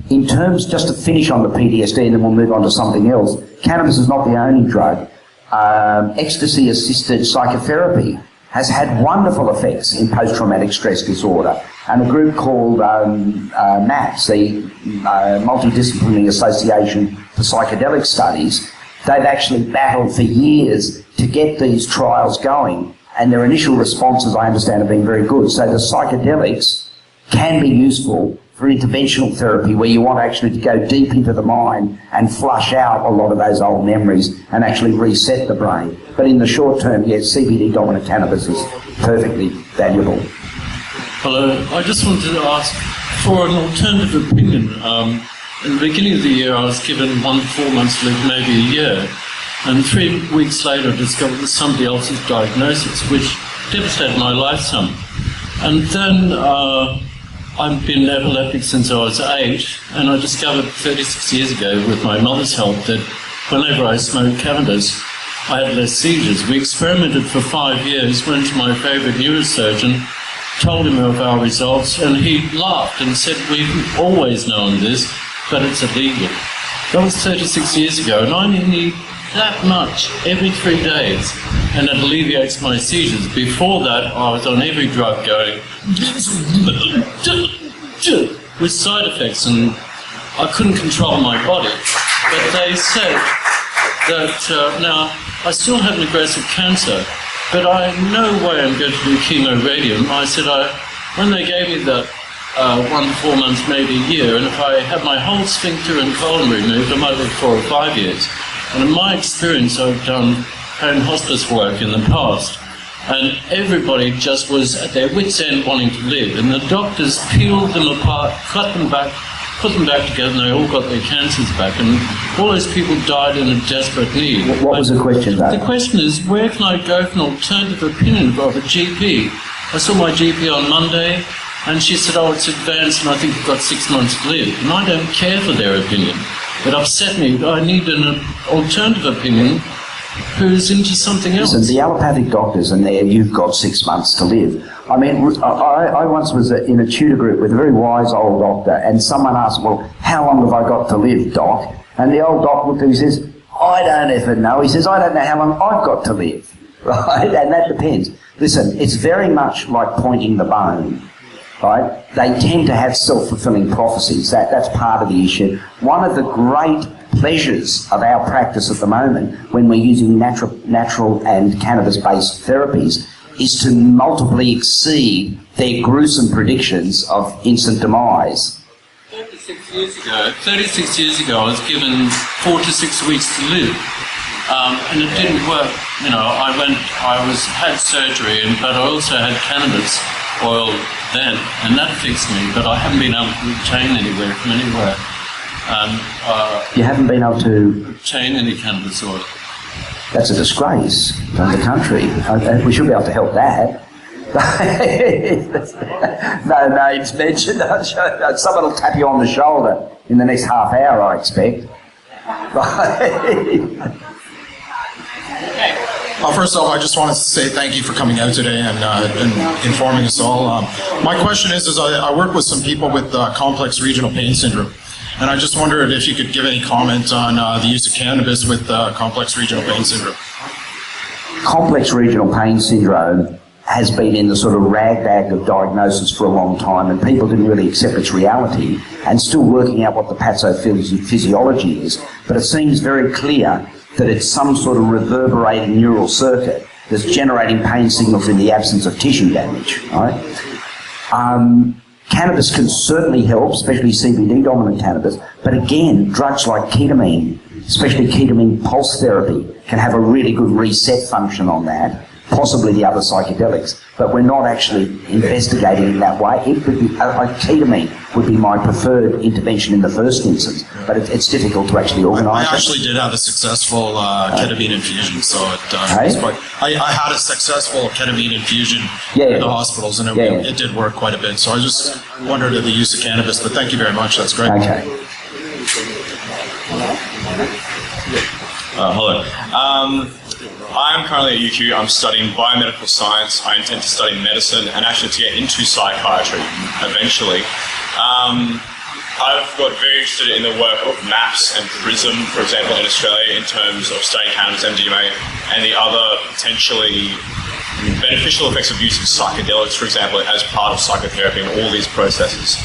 In terms, just to finish on the PTSD and then we'll move on to something else, cannabis is not the only drug. Ecstasy-assisted psychotherapy has had wonderful effects in post-traumatic stress disorder. And a group called MAPS, the Multidisciplinary Association for Psychedelic Studies, they've actually battled for years to get these trials going, and their initial responses, I understand, have been very good. So the psychedelics can be useful for interventional therapy where you want actually to go deep into the mind and flush out a lot of those old memories and actually reset the brain. But in the short term, yes, CBD-dominant cannabis is perfectly valuable. Hello, I just wanted to ask for an alternative opinion. In the beginning of the year, I was given 4 months to live, maybe a year, and 3 weeks later I discovered somebody else's diagnosis, which devastated my life some. And then I've been epileptic since I was 8, and I discovered 36 years ago with my mother's help that whenever I smoked cannabis, I had less seizures. We experimented for 5 years, went to my favourite neurosurgeon, told him of our results, and he laughed and said, "We've always known this, but it's illegal." That was 36 years ago, and I need that much every 3 days, and it alleviates my seizures. Before that, I was on every drug going with side effects, and I couldn't control my body. But they said that now I still have an aggressive cancer, but I no way I'm going to do chemo-radium. I said, when they gave me that 1 to 4 months, maybe a year, and if I have my whole sphincter and colon removed, I might live 4 or 5 years. And in my experience, I've done home hospice work in the past, and everybody just was at their wits' end wanting to live, and the doctors peeled them apart, cut them back, put them back together, and they all got their cancers back, and all those people died in a desperate need. What was the question, though? The question is, where can I go for an alternative opinion of a GP? I saw my GP on Monday, and she said, "Oh, it's advanced, and I think you've got 6 months to live." And I don't care for their opinion. It upset me. I need an alternative opinion who's into something else. Listen, the allopathic doctors and there, "You've got 6 months to live." I mean, I once was in a tutor group with a very wise old doctor, and someone asked, "Well, how long have I got to live, doc?" And the old doc looked at him and says, "I don't ever know." He says, "I don't know how long I've got to live." Right? And that depends. Listen, it's very much like pointing the bone. Right? They tend to have self-fulfilling prophecies. That's part of the issue. One of the great pleasures of our practice at the moment, when we're using natural and cannabis-based therapies, is to multiply exceed their gruesome predictions of instant demise. 36 years ago, I was given 4 to 6 weeks to live, and it didn't work. You know, I had surgery, but I also had cannabis oil then, and that fixed me, but I haven't been able to obtain anywhere from anywhere. You haven't been able to obtain any cannabis oil. That's a disgrace to the country. We should be able to help that. No names mentioned. Someone will tap you on the shoulder in the next half hour, I expect. Well, first off, I just wanted to say thank you for coming out today and informing us all. My question is I work with some people with complex regional pain syndrome, and I just wondered if you could give any comment on the use of cannabis with complex regional pain syndrome. Complex regional pain syndrome has been in the sort of rag-bag of diagnosis for a long time, and people didn't really accept its reality and still working out what the pathophysiology is. But it seems very clear that it's some sort of reverberating neural circuit that's generating pain signals in the absence of tissue damage, right? Cannabis can certainly help, especially CBD-dominant cannabis, but again, drugs like ketamine, especially ketamine pulse therapy, can have a really good reset function on that, possibly the other psychedelics, but we're not actually investigating in that way. It would be, ketamine would be my preferred intervention in the first instance, but it's difficult to actually organise. I actually did have a successful ketamine infusion, so it was quite... I had a successful ketamine infusion in the hospitals, and it did work quite a bit, so I just wondered at the use of cannabis, but thank you very much, that's great. Okay. Hello. I'm currently at UQ. I'm studying biomedical science. I intend to study medicine and actually to get into psychiatry eventually. I've got very interested in the work of MAPS and PRISM, for example, in Australia, in terms of studying cannabis, MDMA, and the other potentially beneficial effects of using psychedelics, for example, as part of psychotherapy and all these processes.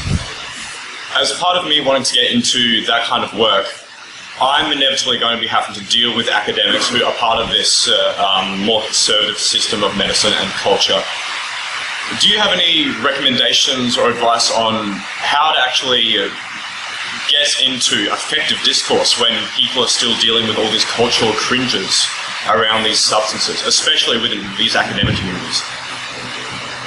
As part of me wanting to get into that kind of work, I'm inevitably going to be having to deal with academics who are part of this more conservative system of medicine and culture. Do you have any recommendations or advice on how to actually get into effective discourse when people are still dealing with all these cultural cringes around these substances, especially within these academic communities?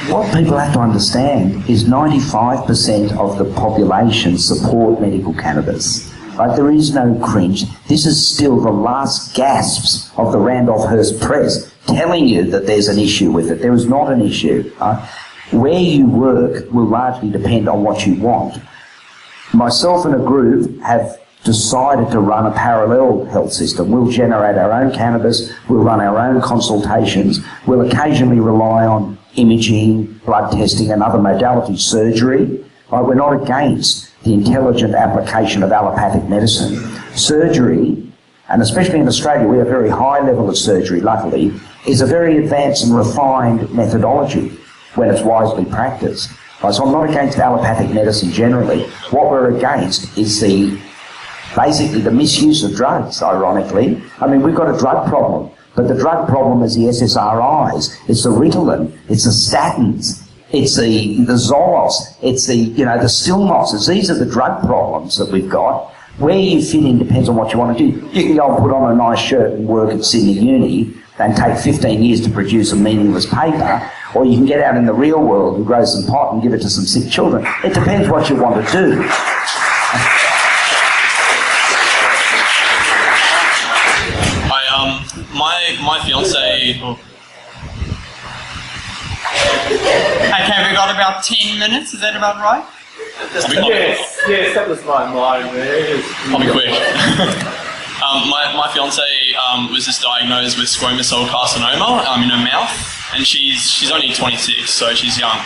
What people have to understand is 95% of the population support medical cannabis. Right? There is no cringe. This is still the last gasps of the Randolph-Hearst press telling you that there's an issue with it. There is not an issue. Where you work will largely depend on what you want. Myself and a group have decided to run a parallel health system. We'll generate our own cannabis, we'll run our own consultations, we'll occasionally rely on imaging, blood testing and other modalities, surgery. We're not against the intelligent application of allopathic medicine. Surgery, and especially in Australia, we have a very high level of surgery, luckily, is a very advanced and refined methodology when it's wisely practiced. So I'm not against allopathic medicine generally. What we're against is basically the misuse of drugs, ironically. I mean, we've got a drug problem, but the drug problem is the SSRIs, it's the Ritalin, it's the statins, it's the Zoloft, it's the Stilnoxes. These are the drug problems that we've got. Where you fit in depends on what you want to do. You can go and put on a nice shirt and work at Sydney Uni and take 15 years to produce a meaningless paper, or you can get out in the real world and grow some pot and give it to some sick children. It depends what you want to do. My fiance. Okay, we've got about 10 minutes, is that about right? Yes, that was my mind there. I'll be quick. My fiance was just diagnosed with squamous cell carcinoma in her mouth, and she's only 26, so she's young.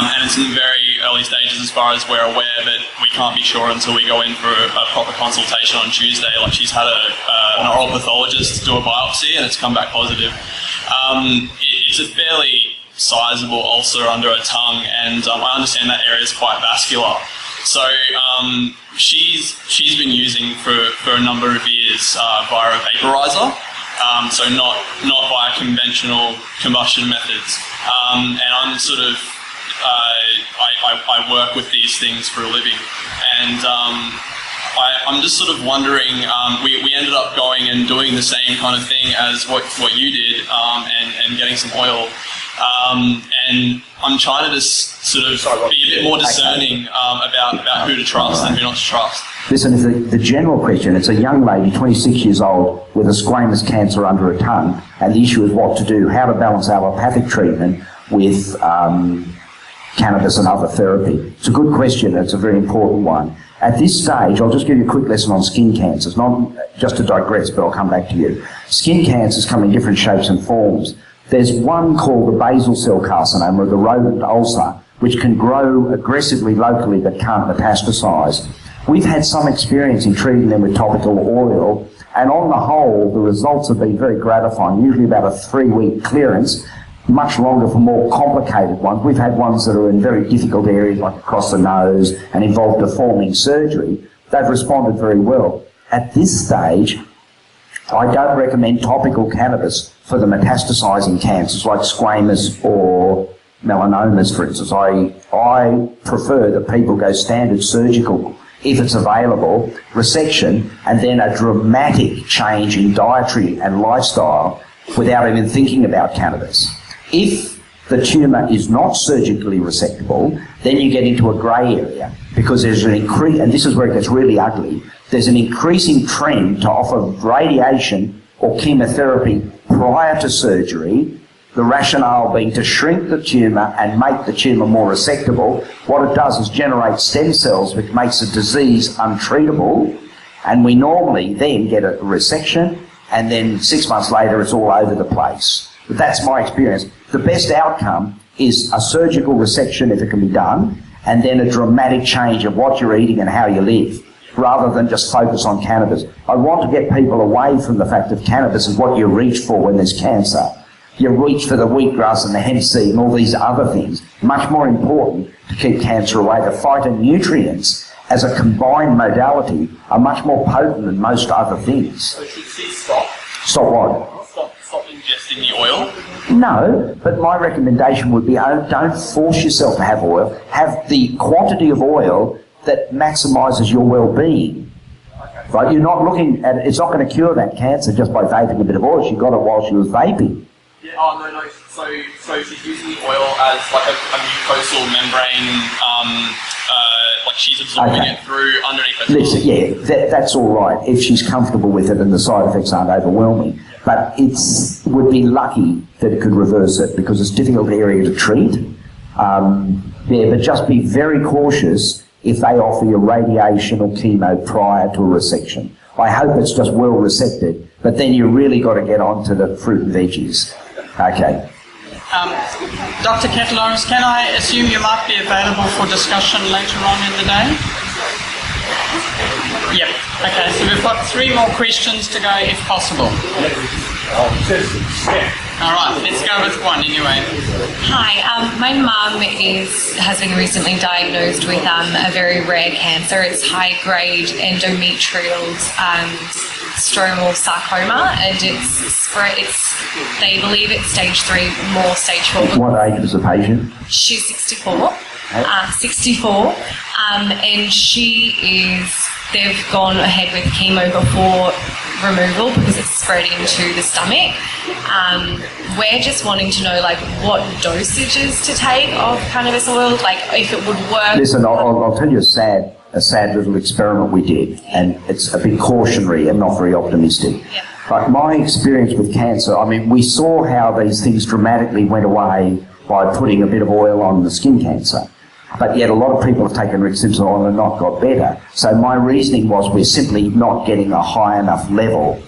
And it's in very early stages as far as we're aware, but we can't be sure until we go in for a proper consultation on Tuesday. Like, she's had an oral pathologist do a biopsy and it's come back positive. It's a fairly sizable ulcer under her tongue, and I understand that area is quite vascular. So she's been using for a number of years via a vaporizer, so not via conventional combustion methods. And I'm sort of I work with these things for a living, and I'm just sort of wondering. We ended up going and doing the same kind of thing as what you did, and getting some oil. And I'm trying to just sort of be a bit more discerning about who to trust and who not to trust. Listen, if the general question, it's a young lady, 26 years old, with a squamous cancer under her tongue, and the issue is what to do, how to balance allopathic treatment with cannabis and other therapy. It's a good question, it's a very important one. At this stage, I'll just give you a quick lesson on skin cancers, not just to digress, but I'll come back to you. Skin cancers come in different shapes and forms. There's one called the basal cell carcinoma, or the rodent ulcer, which can grow aggressively locally but can't metastasize. We've had some experience in treating them with topical oil, and on the whole, the results have been very gratifying, usually about a 3-week clearance, much longer for more complicated ones. We've had ones that are in very difficult areas, like across the nose, and involve deforming surgery. They've responded very well. At this stage, I don't recommend topical cannabis for the metastasizing cancers like squamous or melanomas, for instance. I prefer that people go standard surgical, if it's available, resection, and then a dramatic change in dietary and lifestyle without even thinking about cannabis. If the tumour is not surgically resectable, then you get into a grey area, because there's an increase, and this is where it gets really ugly, there's an increasing trend to offer radiation or chemotherapy prior to surgery, the rationale being to shrink the tumour and make the tumour more resectable. What it does is generate stem cells, which makes the disease untreatable, and we normally then get a resection, and then 6 months later it's all over the place. But that's my experience. The best outcome is a surgical resection if it can be done, and then a dramatic change of what you're eating and how you live, rather than just focus on cannabis. I want to get people away from the fact that cannabis is what you reach for when there's cancer. You reach for the wheatgrass and the hemp seed and all these other things. Much more important to keep cancer away. The phytonutrients as a combined modality are much more potent than most other things. So should she stop? Stop what? Stop ingesting the oil? No, but my recommendation would be don't force yourself to have oil. Have the quantity of oil that maximises your well-being. Right? You're not looking at it. It's not going to cure that cancer just by vaping a bit of oil. She got it while she was vaping. Yeah, no. So she's using the oil as like a mucosal membrane, like she's absorbing it through underneath her tongue. Listen, yeah, that's all right if she's comfortable with it and the side effects aren't overwhelming. But would be lucky that it could reverse it because it's a difficult area to treat. But just be very cautious if they offer you radiation or chemo prior to a resection. I hope it's just well resected, but then you really got to get on to the fruit and veggies. Okay. Dr. Katelaris, can I assume you might be available for discussion later on in the day? Yep. Okay, so we've got 3 more questions to go if possible. All right, let's go with one anyway. Hi, my mum has been recently diagnosed with a very rare cancer. It's high-grade endometrial stromal sarcoma, and they believe it's stage 3, more stage 4. What age was the patient? She's 64. 64, and they've gone ahead with chemo before removal because it's spread into the stomach. We're just wanting to know, like, what dosages to take of cannabis oil, like if it would work. Listen, I'll tell you a sad little experiment we did, and it's a bit cautionary and not very optimistic. Yeah. But my experience with cancer, I mean, we saw how these things dramatically went away by putting a bit of oil on the skin cancer. But yet a lot of people have taken Rick Simpson oil and not got better. So my reasoning was we're simply not getting a high enough level.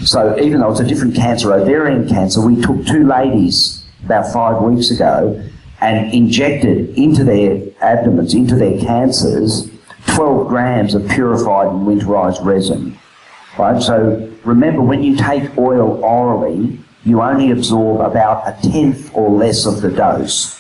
So even though it's a different cancer, ovarian cancer, we took 2 ladies about 5 weeks ago and injected into their abdomens, into their cancers, 12 grams of purified and winterized resin. Right? So remember, when you take oil orally, you only absorb about 1/10 or less of the dose.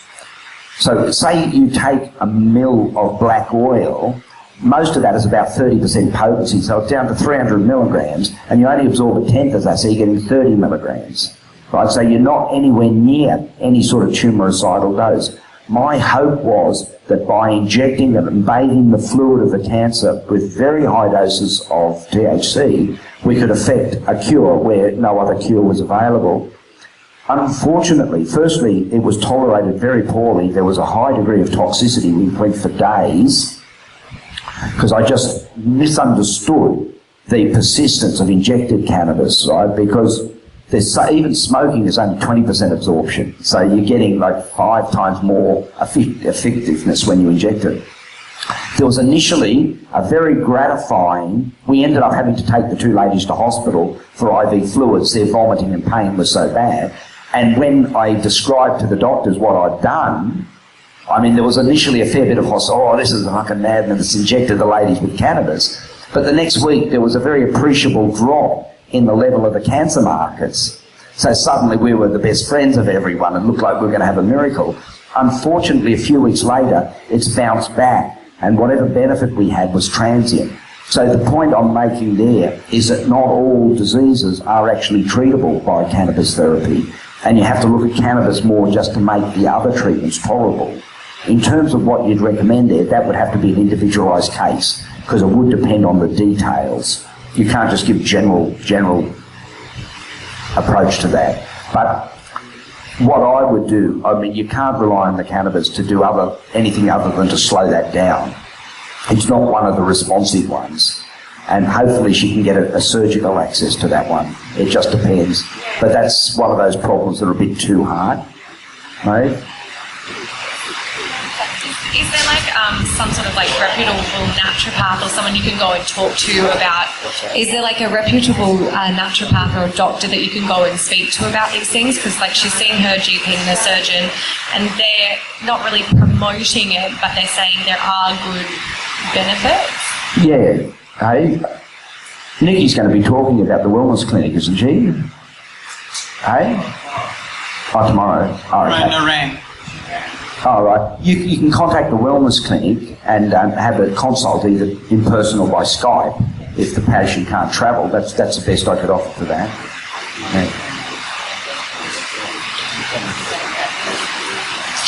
So say you take a mil of black oil, most of that is about 30% potency, so it's down to 300 milligrams, and you only absorb 1/10 of that, so you're getting 30 milligrams. Right? So you're not anywhere near any sort of tumoricidal dose. My hope was that by injecting it and bathing the fluid of the cancer with very high doses of THC, we could effect a cure where no other cure was available. Unfortunately, firstly, it was tolerated very poorly. There was a high degree of toxicity. We went for days because I just misunderstood the persistence of injected cannabis, right? Because even smoking is only 20% absorption. So you're getting like 5 times more effectiveness when you inject it. There was initially a very gratifying, we ended up having to take the 2 ladies to hospital for IV fluids. Their vomiting and pain was so bad. And when I described to the doctors what I'd done, I mean, there was initially a fair bit of this is a fucking madman that's injected the ladies with cannabis. But the next week there was a very appreciable drop in the level of the cancer markers. So suddenly we were the best friends of everyone and looked like we were going to have a miracle. Unfortunately, a few weeks later, it's bounced back, and whatever benefit we had was transient. So the point I'm making there is that not all diseases are actually treatable by cannabis therapy, and you have to look at cannabis more just to make the other treatments tolerable. In terms of what you'd recommend there, that would have to be an individualised case, because it would depend on the details. You can't just give general approach to that. But what I would do, I mean, you can't rely on the cannabis to do anything other than to slow that down. It's not one of the responsive ones. And hopefully she can get a surgical access to that one. It just depends. But that's one of those problems that are a bit too hard. Right? Is there like some sort of like reputable naturopath or someone you can go and talk to about? Is there like a reputable naturopath or a doctor that you can go and speak to about these things? Because like she's seeing her GP and the surgeon, and they're not really promoting it, but they're saying there are good benefits. Yeah. Hey, Nikki's going to be talking about the wellness clinic, isn't she? Hey? Oh, tomorrow. Oh, okay. All right. You can contact the wellness clinic and have a consult either in person or by Skype if the patient can't travel. That's the best I could offer for that. Yeah.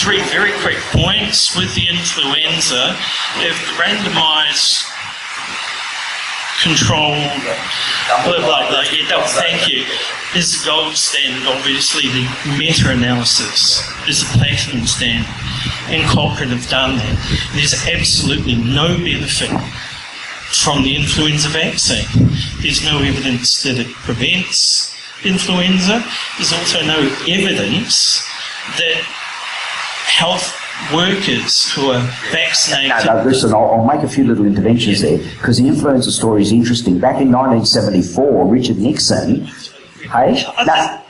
3 very quick points with the influenza. If randomized controlled, thank you, is the gold standard. Obviously the meta-analysis is the platinum standard, and Cochrane have done that. There's absolutely no benefit from the influenza vaccine. There's no evidence that it prevents influenza. There's also no evidence that health workers who are vaccinated... No, listen, I'll make a few little interventions there, because the influenza story is interesting. Back in 1974, Richard Nixon,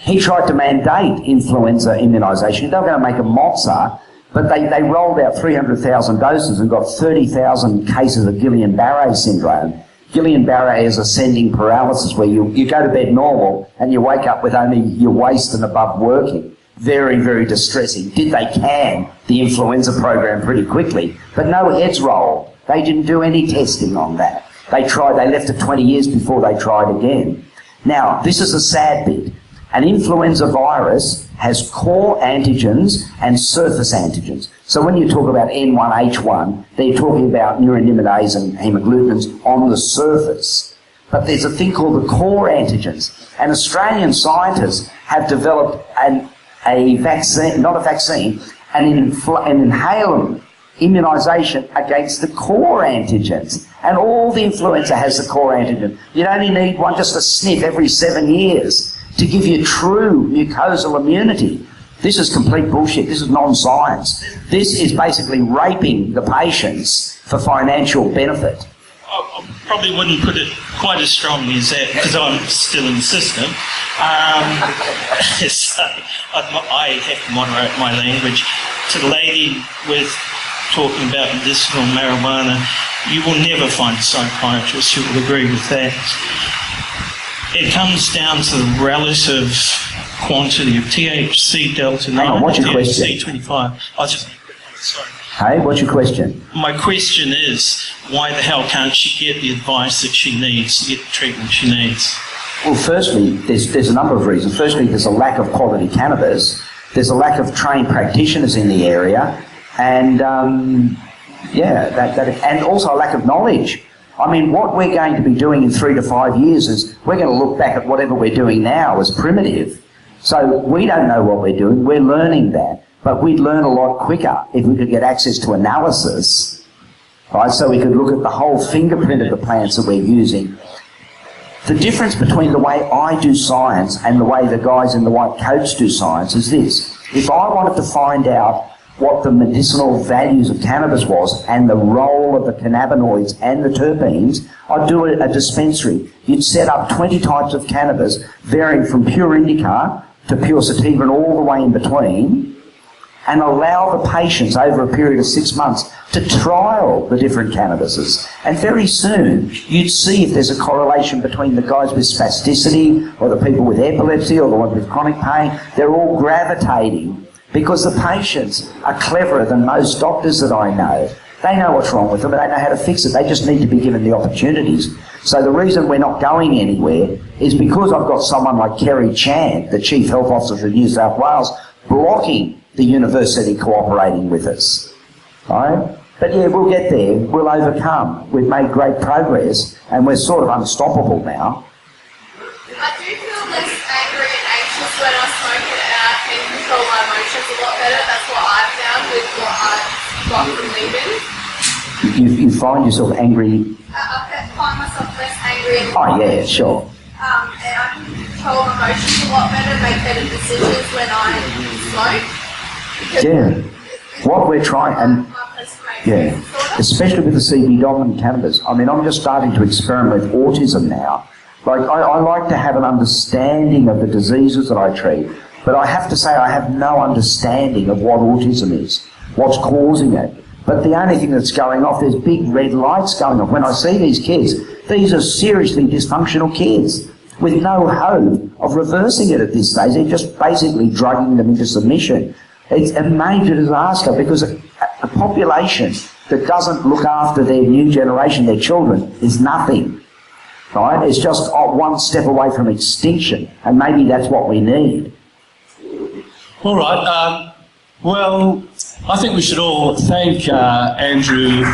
he tried to mandate influenza immunisation. They were going to make a mozza, but they rolled out 300,000 doses and got 30,000 cases of Guillain-Barré syndrome. Guillain-Barré is ascending paralysis, where you go to bed normal and you wake up with only your waist and above working. Very, very distressing. Did they can the influenza program pretty quickly, but no heads rolled. They didn't do any testing on that. They left it 20 years before they tried again. Now, this is a sad bit. An influenza virus has core antigens and surface antigens. So when you talk about N1H1, they're talking about neuraminidase and hemagglutinins on the surface. But there's a thing called the core antigens. And Australian scientists have developed a vaccine, not a vaccine, an inhalant immunisation against the core antigens. And all the influenza has the core antigen. You only need one, just a sniff every 7 years to give you true mucosal immunity. This is complete bullshit. This is non-science. This is basically raping the patients for financial benefit. I probably wouldn't put it quite as strongly as that, because I'm still in the system. So I have to moderate my language. To the lady with talking about medicinal marijuana, you will never find a psychiatrist who will agree with that. It comes down to the relative quantity of THC delta 9 what's your question? THC 25. Sorry. Hey, what's your question? My question is, why the hell can't she get the advice that she needs to get the treatment she needs? Well, firstly, there's a number of reasons. Firstly, there's a lack of quality cannabis. There's a lack of trained practitioners in the area, and and also a lack of knowledge. I mean, what we're going to be doing in 3 to 5 years is we're going to look back at whatever we're doing now as primitive. So we don't know what we're doing. We're learning that. But we'd learn a lot quicker if we could get access to analysis, right? So we could look at the whole fingerprint of the plants that we're using. The difference between the way I do science and the way the guys in the white coats do science is this. If I wanted to find out what the medicinal values of cannabis was and the role of the cannabinoids and the terpenes, I'd do a dispensary. You'd set up 20 types of cannabis, varying from pure indica to pure sativa and all the way in between, and allow the patients over a period of 6 months to trial the different cannabises. And very soon, you'd see if there's a correlation between the guys with spasticity or the people with epilepsy or the ones with chronic pain. They're all gravitating because the patients are cleverer than most doctors that I know. They know what's wrong with them, but they know how to fix it. They just need to be given the opportunities. So the reason we're not going anywhere is because I've got someone like Kerry Chan, the Chief Health Officer of New South Wales, blocking the university cooperating with us, right? But yeah, we'll get there. We'll overcome. We've made great progress, and we're sort of unstoppable now. I do feel less angry and anxious when I smoke it, and I can control my emotions a lot better. That's what I've found with what I've got from leaving. You find yourself angry? I find myself less angry. And oh yeah, sure. And I can control emotions a lot better, make better decisions when I smoke. Yeah. What we're trying, and Yeah, especially with the CB dominant cannabis. I mean, I'm just starting to experiment with autism now. Like, I like to have an understanding of the diseases that I treat, but I have to say I have no understanding of what autism is, what's causing it. But the only thing that's going off, there's big red lights going off. When I see these kids, these are seriously dysfunctional kids with no hope of reversing it at this stage. They're just basically drugging them into submission. It's a major disaster because a population that doesn't look after their new generation, their children, is nothing. Right? It's just one step away from extinction, and maybe that's what we need. All right. Well, I think we should all thank Andrew